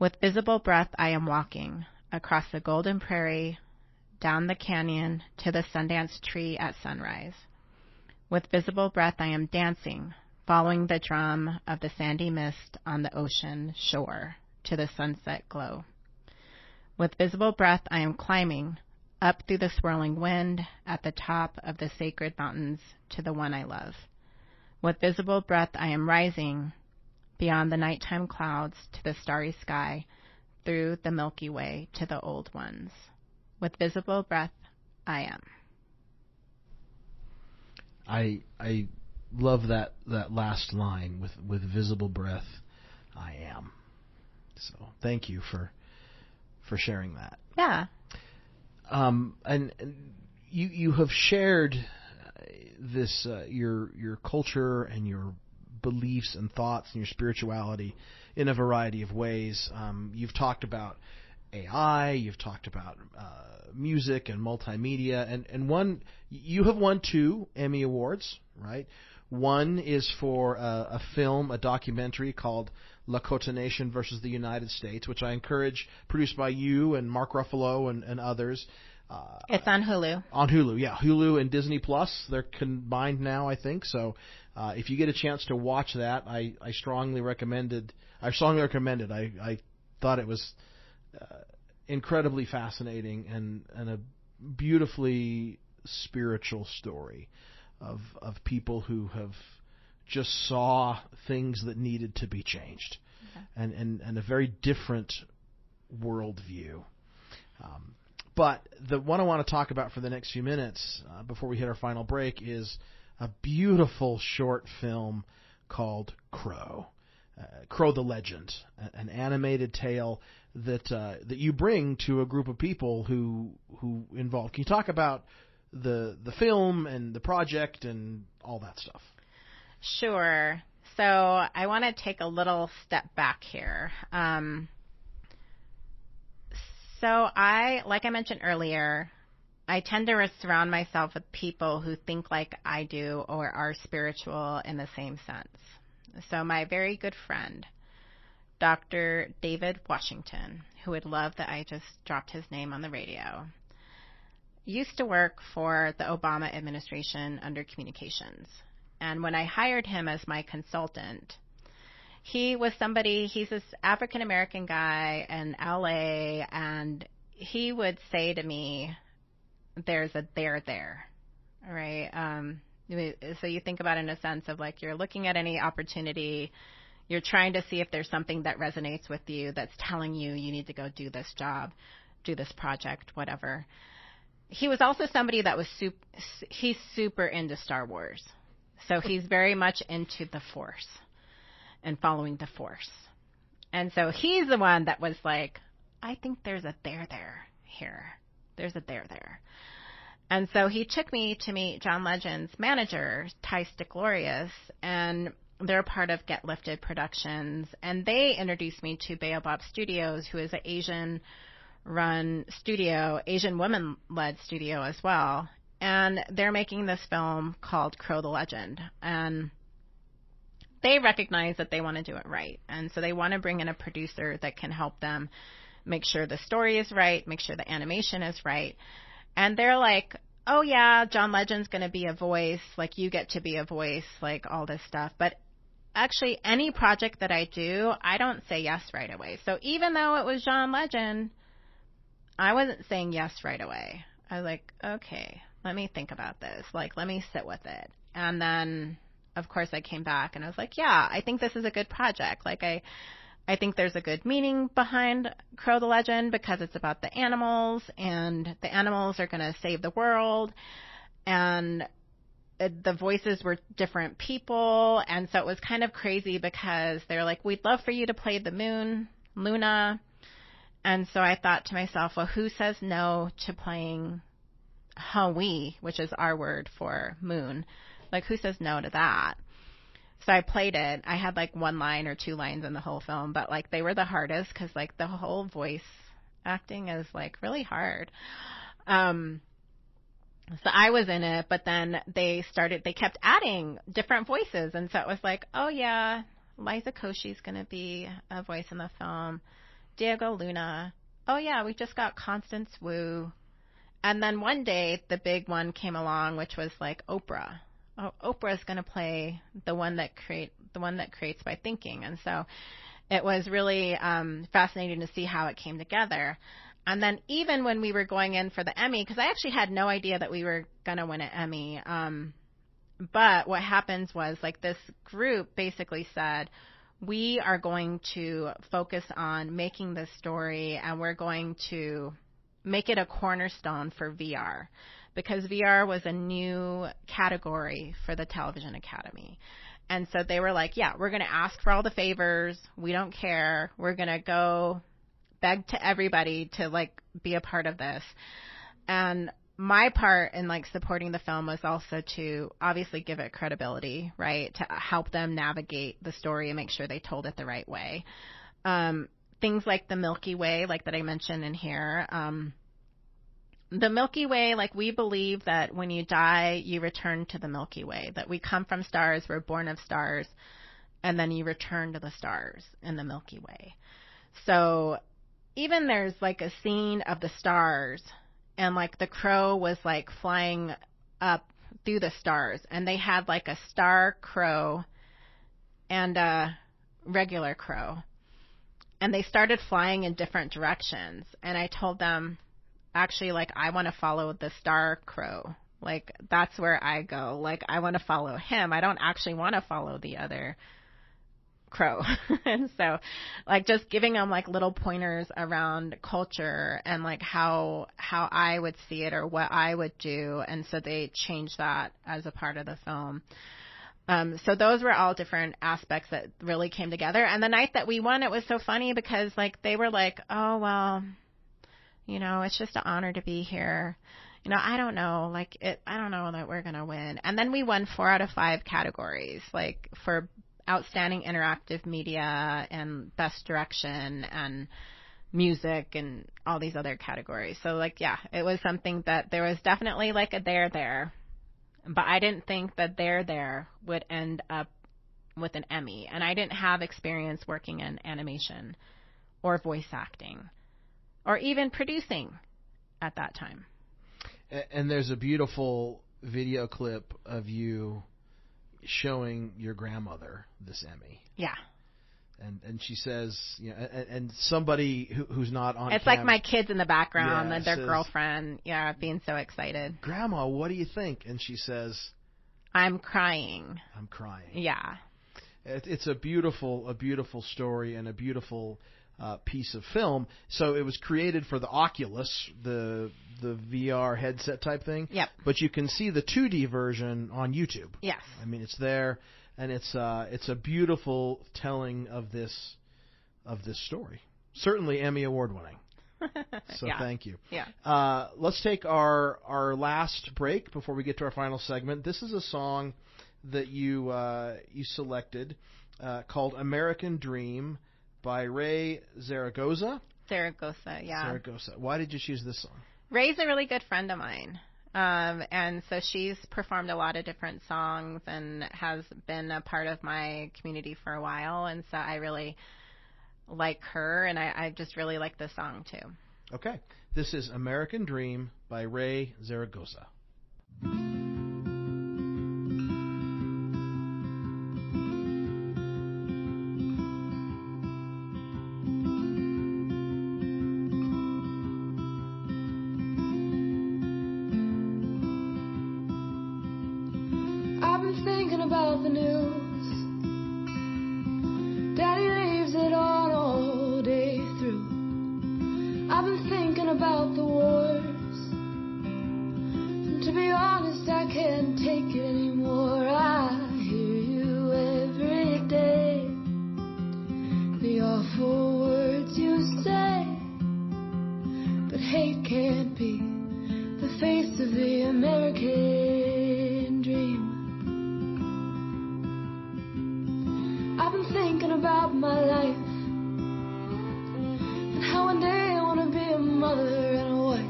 D: with visible breath I am walking across the golden prairie, down the canyon to the Sundance tree at sunrise. With visible breath I am dancing, following the drum of the sandy mist on the ocean shore to the sunset glow. With visible breath I am climbing, up through the swirling wind at the top of the sacred mountains to the one I love. With visible breath I am rising, beyond the nighttime clouds to the starry sky, through the Milky Way to the old ones. With visible breath, I am.
C: I love that last line, with visible breath, I am. So thank you for sharing that.
D: Yeah.
C: And you have shared this your culture and your beliefs and thoughts and your spirituality in a variety of ways. You've talked about AI, you've talked about music and multimedia, and one, you have won 2 Emmy Awards, right? One is for a film, a documentary called Lakota Nation versus the United States, which I encourage, produced by you and Mark Ruffalo and others.
D: It's on Hulu.
C: On Hulu, yeah. Hulu and Disney Plus, they're combined now, I think. So if you get a chance to watch that, I strongly recommend it. I thought it was incredibly fascinating and a beautifully spiritual story of people who have just saw things that needed to be changed, and a very different worldview. But the one I want to talk about for the next few minutes before we hit our final break is a beautiful short film called Crow. Crow the Legend, an animated tale that you bring to a group of people who involved. Can you talk about the film and the project and all that stuff?
D: Sure. So I want to take a little step back here. So like I mentioned earlier, I tend to surround myself with people who think like I do or are spiritual in the same sense. So my very good friend, Dr. David Washington, who would love that I just dropped his name on the radio, used to work for the Obama administration under communications. And when I hired him as my consultant, he's this African-American guy in LA, and he would say to me, there's a there there, all right? So you think about it in a sense of like you're looking at any opportunity, you're trying to see if there's something that resonates with you that's telling you you need to go do this job. do this project, whatever. He was also somebody that was he's super into Star Wars. So he's very much into the Force and following the Force. And so he's the one that was like, I think there's a there here. There's a there. And so he took me to meet John Legend's manager, Ty Sticklorius, and they're part of Get Lifted Productions. And they introduced me to Baobab Studios, who is an Asian-run studio, Asian women-led studio as well. And they're making this film called Crow the Legend. And they recognize that they want to do it right. And so they want to bring in a producer that can help them make sure the story is right, make sure the animation is right. And they're like, oh, yeah, John Legend's going to be a voice, like you get to be a voice, like all this stuff. But actually, any project that I do, I don't say yes right away. So even though it was John Legend, I wasn't saying yes right away. I was like, okay, let me think about this. Like, let me sit with it. And then, of course, I came back and I was like, yeah, I think this is a good project. Like, I think there's a good meaning behind Crow the Legend because it's about the animals, and the animals are going to save the world, and the voices were different people, and so it was kind of crazy because they're like, we'd love for you to play the moon, Luna, and so I thought to myself, well, who says no to playing Hawi, which is our word for moon? Like, who says no to that? So I played it. I had like one line or two lines in the whole film, but like they were the hardest because like the whole voice acting is like really hard. So I was in it, but then they kept adding different voices. And so it was like, oh yeah, Liza Koshy's going to be a voice in the film. Diego Luna. Oh yeah, we just got Constance Wu. And then one day the big one came along, which was like Oprah. Oh, Oprah's going to play the one that creates by thinking. And so it was really fascinating to see how it came together. And then even when we were going in for the Emmy, because I actually had no idea that we were going to win an Emmy, but what happens was like this group basically said, we are going to focus on making this story, and we're going to make it a cornerstone for VR. Because VR was a new category for the Television Academy. And so they were like, yeah, we're going to ask for all the favors. We don't care. We're going to go beg to everybody to like be a part of this. And my part in like supporting the film was also to obviously give it credibility, right? To help them navigate the story and make sure they told it the right way. Things like the Milky Way, like that I mentioned in here, the Milky Way, like we believe that when you die, you return to the Milky Way, that we come from stars, we're born of stars, and then you return to the stars in the Milky Way. So even there's like a scene of the stars, and like the crow was like flying up through the stars, and they had like a star crow and a regular crow, and they started flying in different directions. And I told them, actually, like, I want to follow the star crow. Like, that's where I go. Like, I want to follow him. I don't actually want to follow the other crow. And so, like, just giving them, like, little pointers around culture and, like, how I would see it or what I would do. And so they changed that as a part of the film. So those were all different aspects that really came together. And the night that we won, it was so funny because, like, they were like, oh, well, you know, it's just an honor to be here. You know, I don't know, like, I don't know that we're going to win. And then we won 4 out of 5 categories, like, for outstanding interactive media and best direction and music and all these other categories. So, like, yeah, it was something that there was definitely, like, a there. But I didn't think that there would end up with an Emmy. And I didn't have experience working in animation or voice acting or even producing at that time.
C: And there's a beautiful video clip of you showing your grandmother this Emmy.
D: Yeah.
C: And she says, you know, and somebody who's not on
D: it's
C: camera,
D: like my kids in the background,
C: yeah,
D: and their
C: says,
D: girlfriend, being so excited.
C: Grandma, what do you think? And she says,
D: I'm crying.
C: I'm crying.
D: Yeah.
C: It's a beautiful story and a beautiful piece of film. So it was created for the Oculus, the VR headset type thing.
D: Yep.
C: But you can see the 2D version on YouTube.
D: Yes.
C: I mean, it's there, and it's a beautiful telling of this story. Certainly Emmy Award winning. So thank you.
D: Yeah.
C: Let's take our last break before we get to our final segment. This is a song that you selected called "American Dream" by Ray Zaragoza.
D: Zaragoza, yeah.
C: Zaragoza. Why did you choose this song?
D: Ray's a really good friend of mine. And so she's performed a lot of different songs and has been a part of my community for a while. And so I really like her, and I just really like this song, too.
C: Okay. This is "American Dream" by Ray Zaragoza.
E: I've been thinking about the news. Daddy leaves it on all day through. I've been thinking about the wars. And to be honest, I can't take it anymore. I hear you every day. The awful words you say. But hate can't be the face of the American dream. I've been thinking about my life and how one day I want to be a mother and a wife.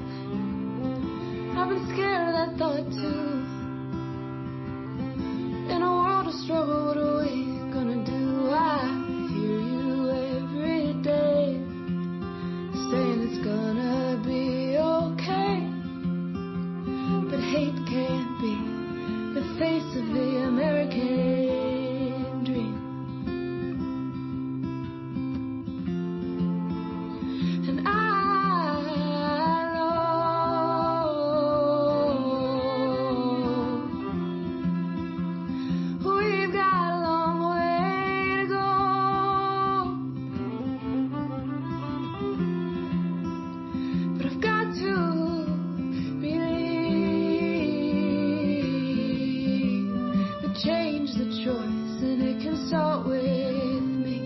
E: I've been scared of that thought too. In a world of struggle, what are we gonna do? I hear you every day saying it's gonna be okay. But hate can't be the face of the American dream. And I know we've got a long way to go. But I've got to believe that change is a choice, and it can start with me.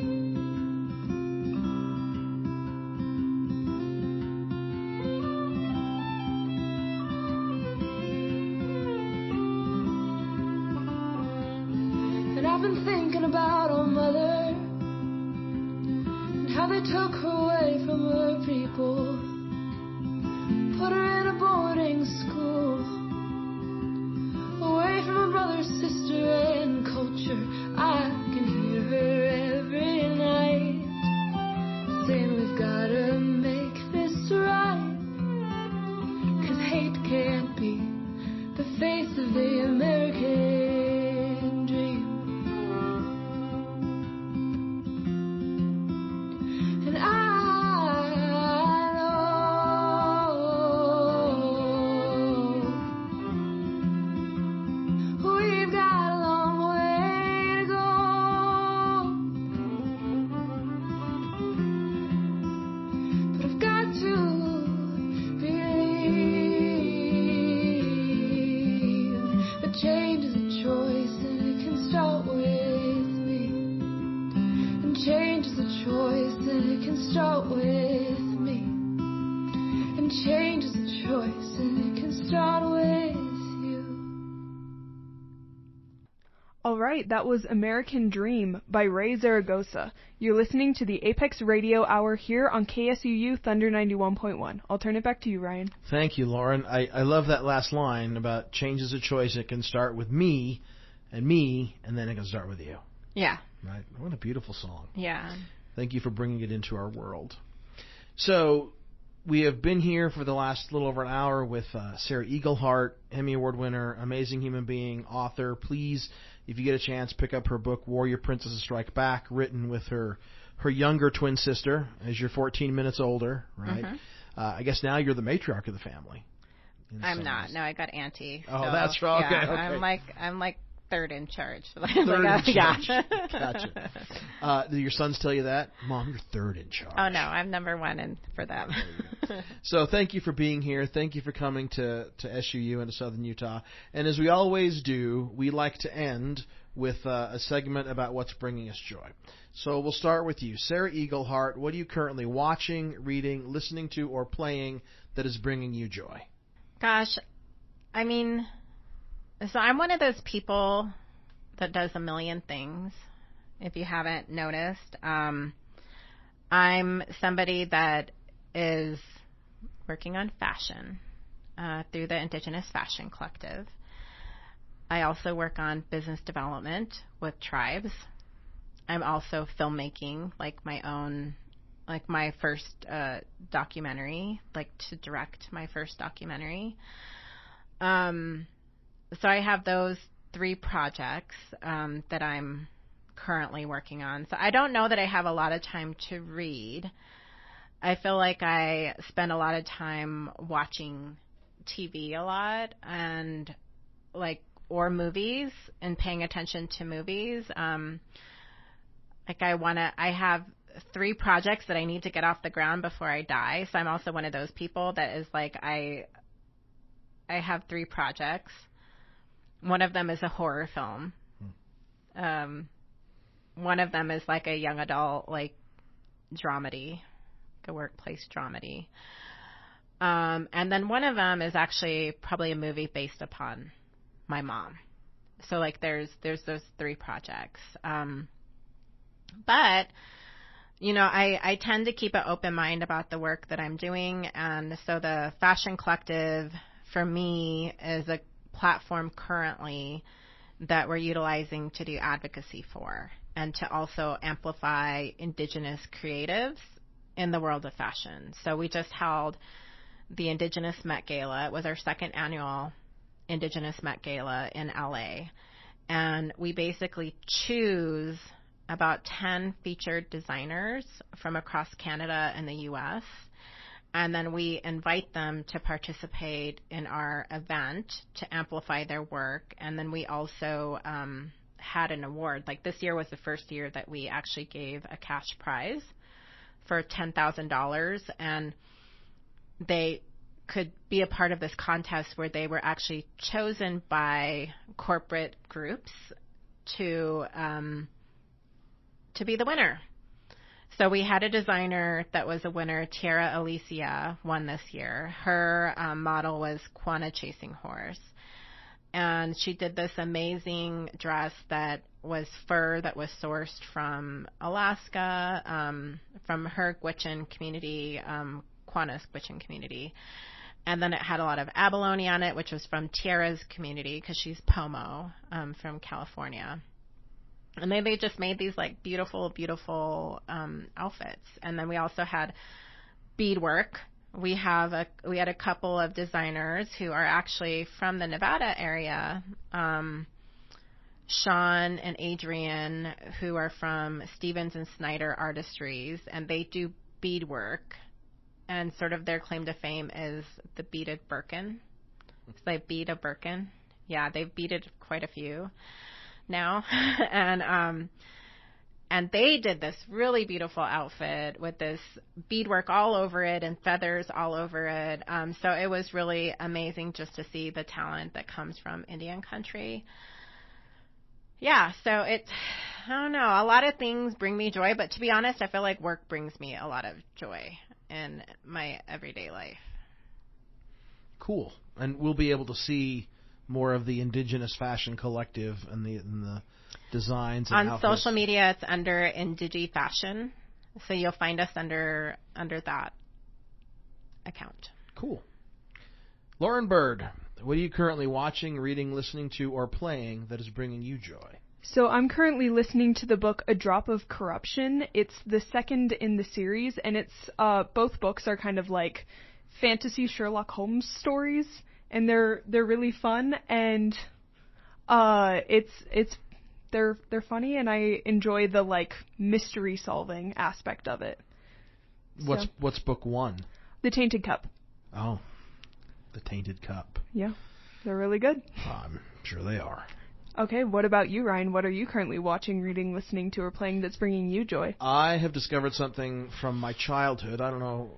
E: And I've been thinking about our mother and how they took her away from her people, put her in a boarding school, away from her brother, sister, and culture. I can hear her every night saying we've gotta make this right, 'cause hate can't be the face of the American dream. And I know we've got a long way to go. But I've got to believe that change is a choice, and it can start with me. And change is a choice, and it can start with me. And change is a choice, and it can start with you.
B: All right, that was American Dream by Ray Zaragoza. You're listening to the Apex Radio Hour here on KSUU Thunder 91.1. I'll turn it back to you, Ryan.
C: Thank you, Lauren. I love that last line about change is a choice. It can start with me, and then it can start with you.
D: Yeah.
C: Right? What a beautiful song.
D: Yeah.
C: Thank you for bringing it into our world. So we have been here for the last little over an hour with Sarah Hart, Emmy Award winner, amazing human being, author. Please, if you get a chance, pick up her book, Warrior Princesses Strike Back, written with her younger twin sister, as you're 14 minutes older, right?
D: Mhm.
C: I guess now you're the matriarch of the family.
D: I'm not. No, I got auntie.
C: Oh,
D: so,
C: that's right. Okay,
D: yeah,
C: okay.
D: I'm like third in charge.
C: Third in charge.
D: Yeah.
C: Gotcha. Do your sons tell you that? Mom, you're third in charge.
D: Oh, no, I'm number one for them.
C: So thank you for being here. Thank you for coming to SUU and to Southern Utah. And as we always do, we like to end with a segment about what's bringing us joy. So we'll start with you. Sarah Eaglehart, what are you currently watching, reading, listening to, or playing that is bringing you joy?
D: Gosh, I mean, so I'm one of those people that does a million things, if you haven't noticed. I'm somebody that is working on fashion through the Indigenous Fashion Collective. I also work on business development with tribes. I'm also filmmaking, like my first documentary, like to direct my first documentary. So I have those 3 projects that I'm currently working on. So I don't know that I have a lot of time to read. I feel like I spend a lot of time watching TV a lot and or movies and paying attention to movies. I have 3 projects that I need to get off the ground before I die. So I'm also one of those people that is like, I have 3 projects. One of them is a horror film. One of them is like a young adult, like dramedy, a workplace dramedy. And then one of them is actually probably a movie based upon my mom. So like there's those 3 projects. But you know, I tend to keep an open mind about the work that I'm doing. And so the Fashion Collective for me is a platform currently that we're utilizing to do advocacy for and to also amplify Indigenous creatives in the world of fashion. So we just held the Indigenous Met Gala. It was our 2nd annual Indigenous Met Gala in LA. And we basically choose about 10 featured designers from across Canada and the U.S., and then we invite them to participate in our event to amplify their work. And then we also had an award. Like this year was the first year that we actually gave a cash prize for $10,000, and they could be a part of this contest where they were actually chosen by corporate groups to be the winner. So we had a designer that was a winner. Tiara Alicia won this year. Her model was Quanah Chasing Horse. And she did this amazing dress that was fur that was sourced from Alaska, from her Gwich'in community, Quanah's Gwich'in community. And then it had a lot of abalone on it, which was from Tiara's community because she's Pomo from California. And they just made these like beautiful, beautiful outfits. And then we also had beadwork. We had a couple of designers who are actually from the Nevada area, Sean and Adrian, who are from Stevens and Snyder Artistries, and they do beadwork. And sort of their claim to fame is the beaded Birkin. So they bead a Birkin. Yeah, they've beaded quite a few now. And they did this really beautiful outfit with this beadwork all over it and feathers all over it. So it was really amazing just to see the talent that comes from Indian country. Yeah, so I don't know, a lot of things bring me joy, but to be honest, I feel like work brings me a lot of joy in my everyday life.
C: Cool. And we'll be able to see more of the Indigenous Fashion Collective and the designs and
D: on
C: outfits.
D: Social media. It's under Indigi Fashion, so you'll find us under that account.
C: Cool. Lauren Bird, what are you currently watching, reading, listening to, or playing that is bringing you joy?
B: So I'm currently listening to the book A Drop of Corruption. It's the 2nd in the series, and it's both books are kind of like fantasy Sherlock Holmes stories, and they're really fun, and they're funny, and I enjoy the like mystery solving aspect of it.
C: What's book 1?
B: The Tainted Cup.
C: Oh, The Tainted Cup.
B: Yeah, they're really good.
C: I'm sure they are.
B: Okay, what about you, Ryan? What are you currently watching, reading, listening to, or playing that's bringing you joy?
C: I have discovered something from my childhood. I don't know,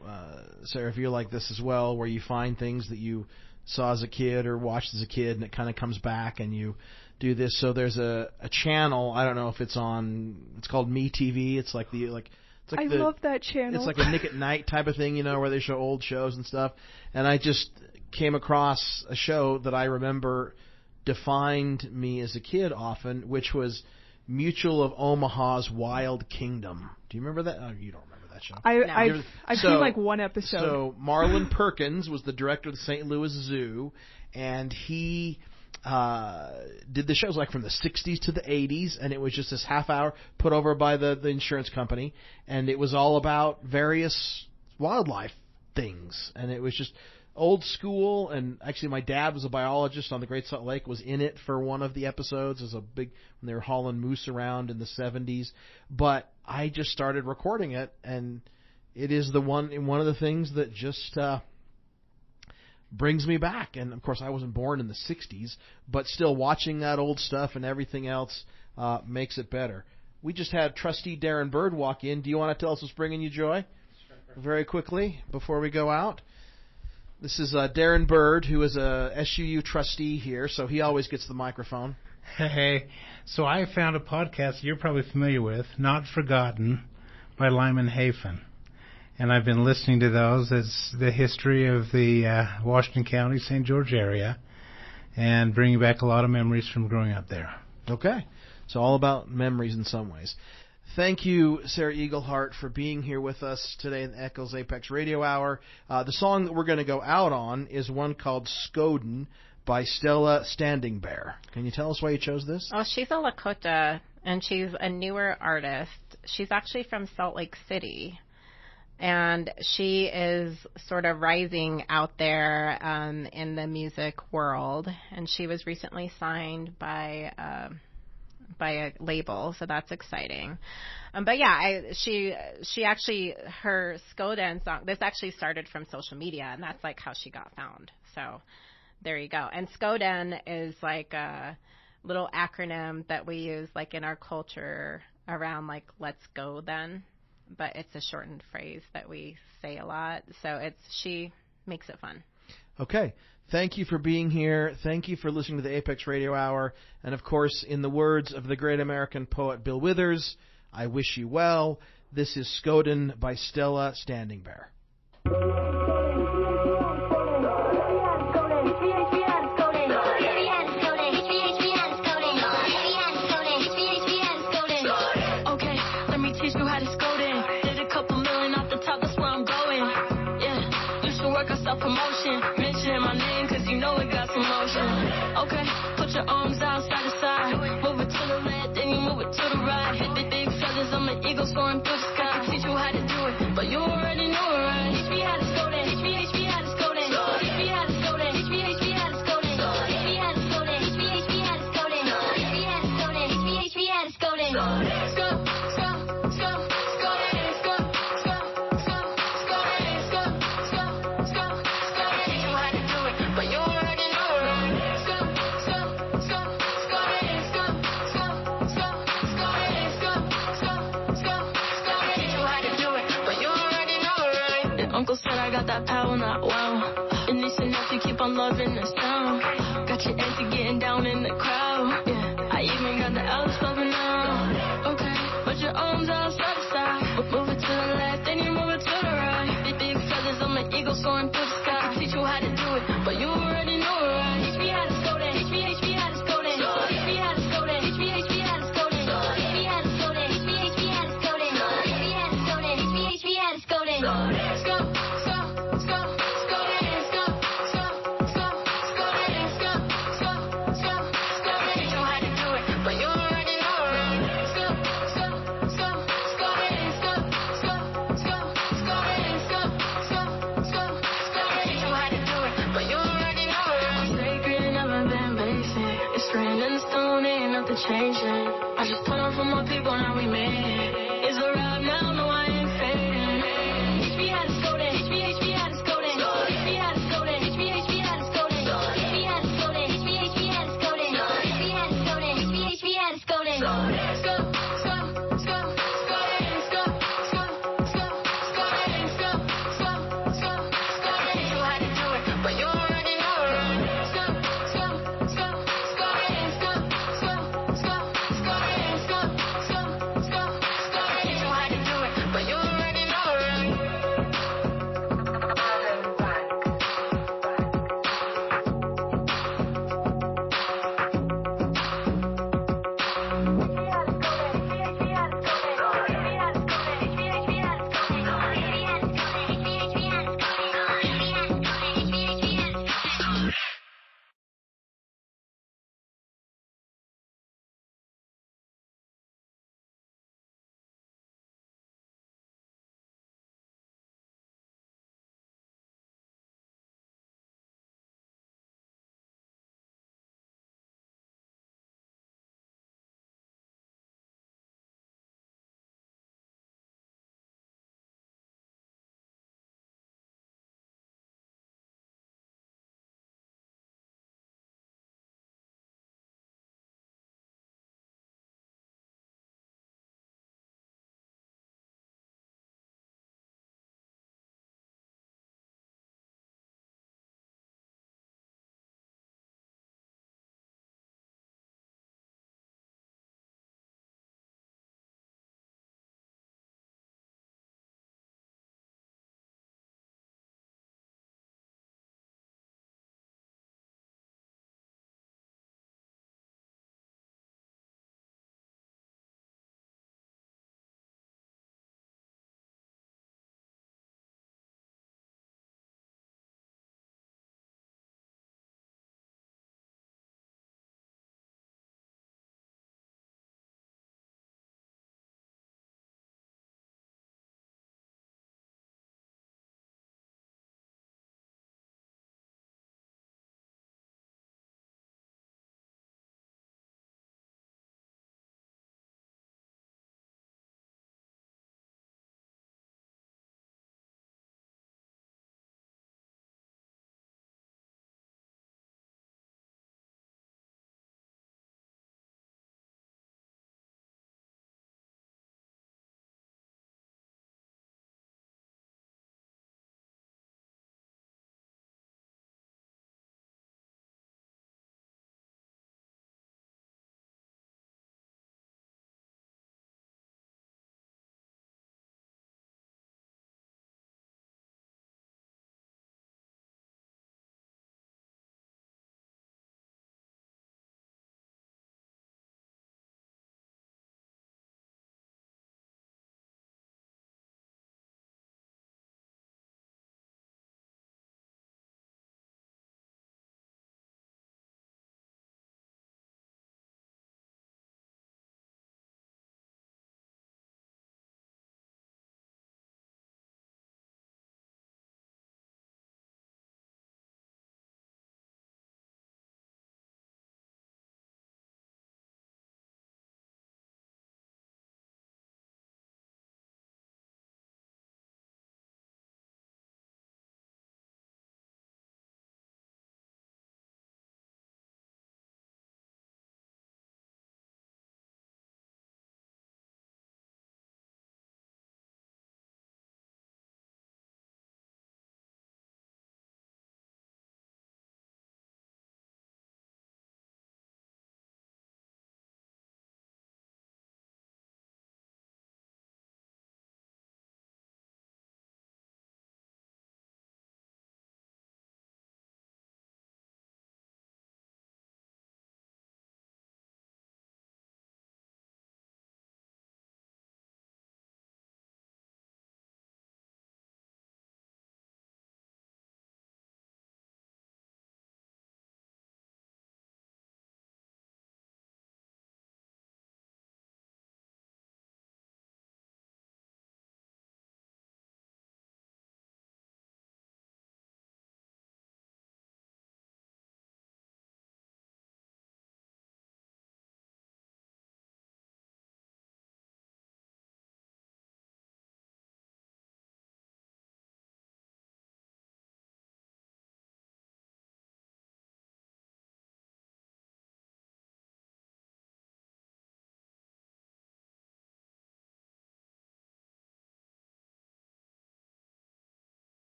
C: Sarah, if you're like this as well, where you find things that you saw as a kid or watched as a kid, and it kind of comes back, and you do this. So there's a channel. I don't know if it's on. It's called MeTV. It's like the
B: I love that channel.
C: It's like a Nick at Night type of thing, where they show old shows and stuff. And I just came across a show that I remember defined me as a kid often, which was Mutual of Omaha's Wild Kingdom. Do you remember that? Oh, you don't remember that show.
B: I've seen like one episode.
C: So Marlon Perkins was the director of the St. Louis Zoo, and he did the shows like from the 60s to the 80s, and it was just this half hour put over by the insurance company, and it was all about various wildlife things, and it was just old school. And actually my dad was a biologist on the Great Salt Lake, was in it for one of the episodes. It was a big, when they were hauling moose around in the 70s. But I just started recording it, and it is one of the things that just brings me back. And of course I wasn't born in the 60s, but still watching that old stuff and everything else makes it better. We just had Trustee Darren Bird walk in. Do you want to tell us what's bringing you joy? Sure. Very quickly before we go out. This is Darren Bird, who is a SUU trustee here, so he always gets the microphone.
F: Hey, so I found a podcast you're probably familiar with, Not Forgotten, by Lyman Hafen. And I've been listening to those. It's the history of the Washington County, St. George area, and bringing back a lot of memories from growing up there.
C: Okay. So all about memories in some ways. Thank you, Sarah Eaglehart, for being here with us today in the Echoes Apex Radio Hour. The song that we're going to go out on is one called Skoden by Stella Standing Bear. Can you tell us why you chose this?
D: Oh, she's a Lakota, and she's a newer artist. She's actually from Salt Lake City, and she is sort of rising out there in the music world, and she was recently signed by a label, so that's exciting. But yeah, she actually, her Skoden song, this actually started from social media, and that's like how she got found. So there you go. And Skoden is like a little acronym that we use like in our culture around like let's go then, but it's a shortened phrase that we say a lot. So she makes it fun.
C: Okay. Thank you for being here. Thank you for listening to the Apex Radio Hour. And, of course, in the words of the great American poet Bill Withers, I wish you well. This is Skoden by Stella Standing Bear.
E: Okay, let me teach you how to Skoden. Did a couple million off the top, that's where I'm going. Yeah, you should work on self-promotion. Mention my name, cause you know it got some motion. Okay, put your arms out side to side. Move it to the left, then you move it to the right. Hit the big feathers, I'm an eagle soaring through the sky. I can teach you how to do it, but you already know it, right? Teach me how to Skoden. Teach me how to Skoden. Teach me how to Skoden. Teach me how to Skoden. Teach me how to Skoden. Teach me how to Skoden. Teach me how to Skoden. Teach me how to Skoden. Uncle said I got that power, not wow. And this and that, you keep on loving the sound. Got your auntie getting down in the crowd. Yeah, I even got the Alice loving now. Okay, put your arms out side to side. Move it to the left, then you move it to the right. Big feathers, I'm an eagle soaring through the sky. I can teach you how to do it, but you already know it, right? Teach me how to Skoden. Teach me how to Skoden. Teach me how to Skoden. Teach me how to Skoden. Teach me how to Skoden. Teach me how to Skoden. Teach me how to Skoden. Teach me how to Skoden. Changing.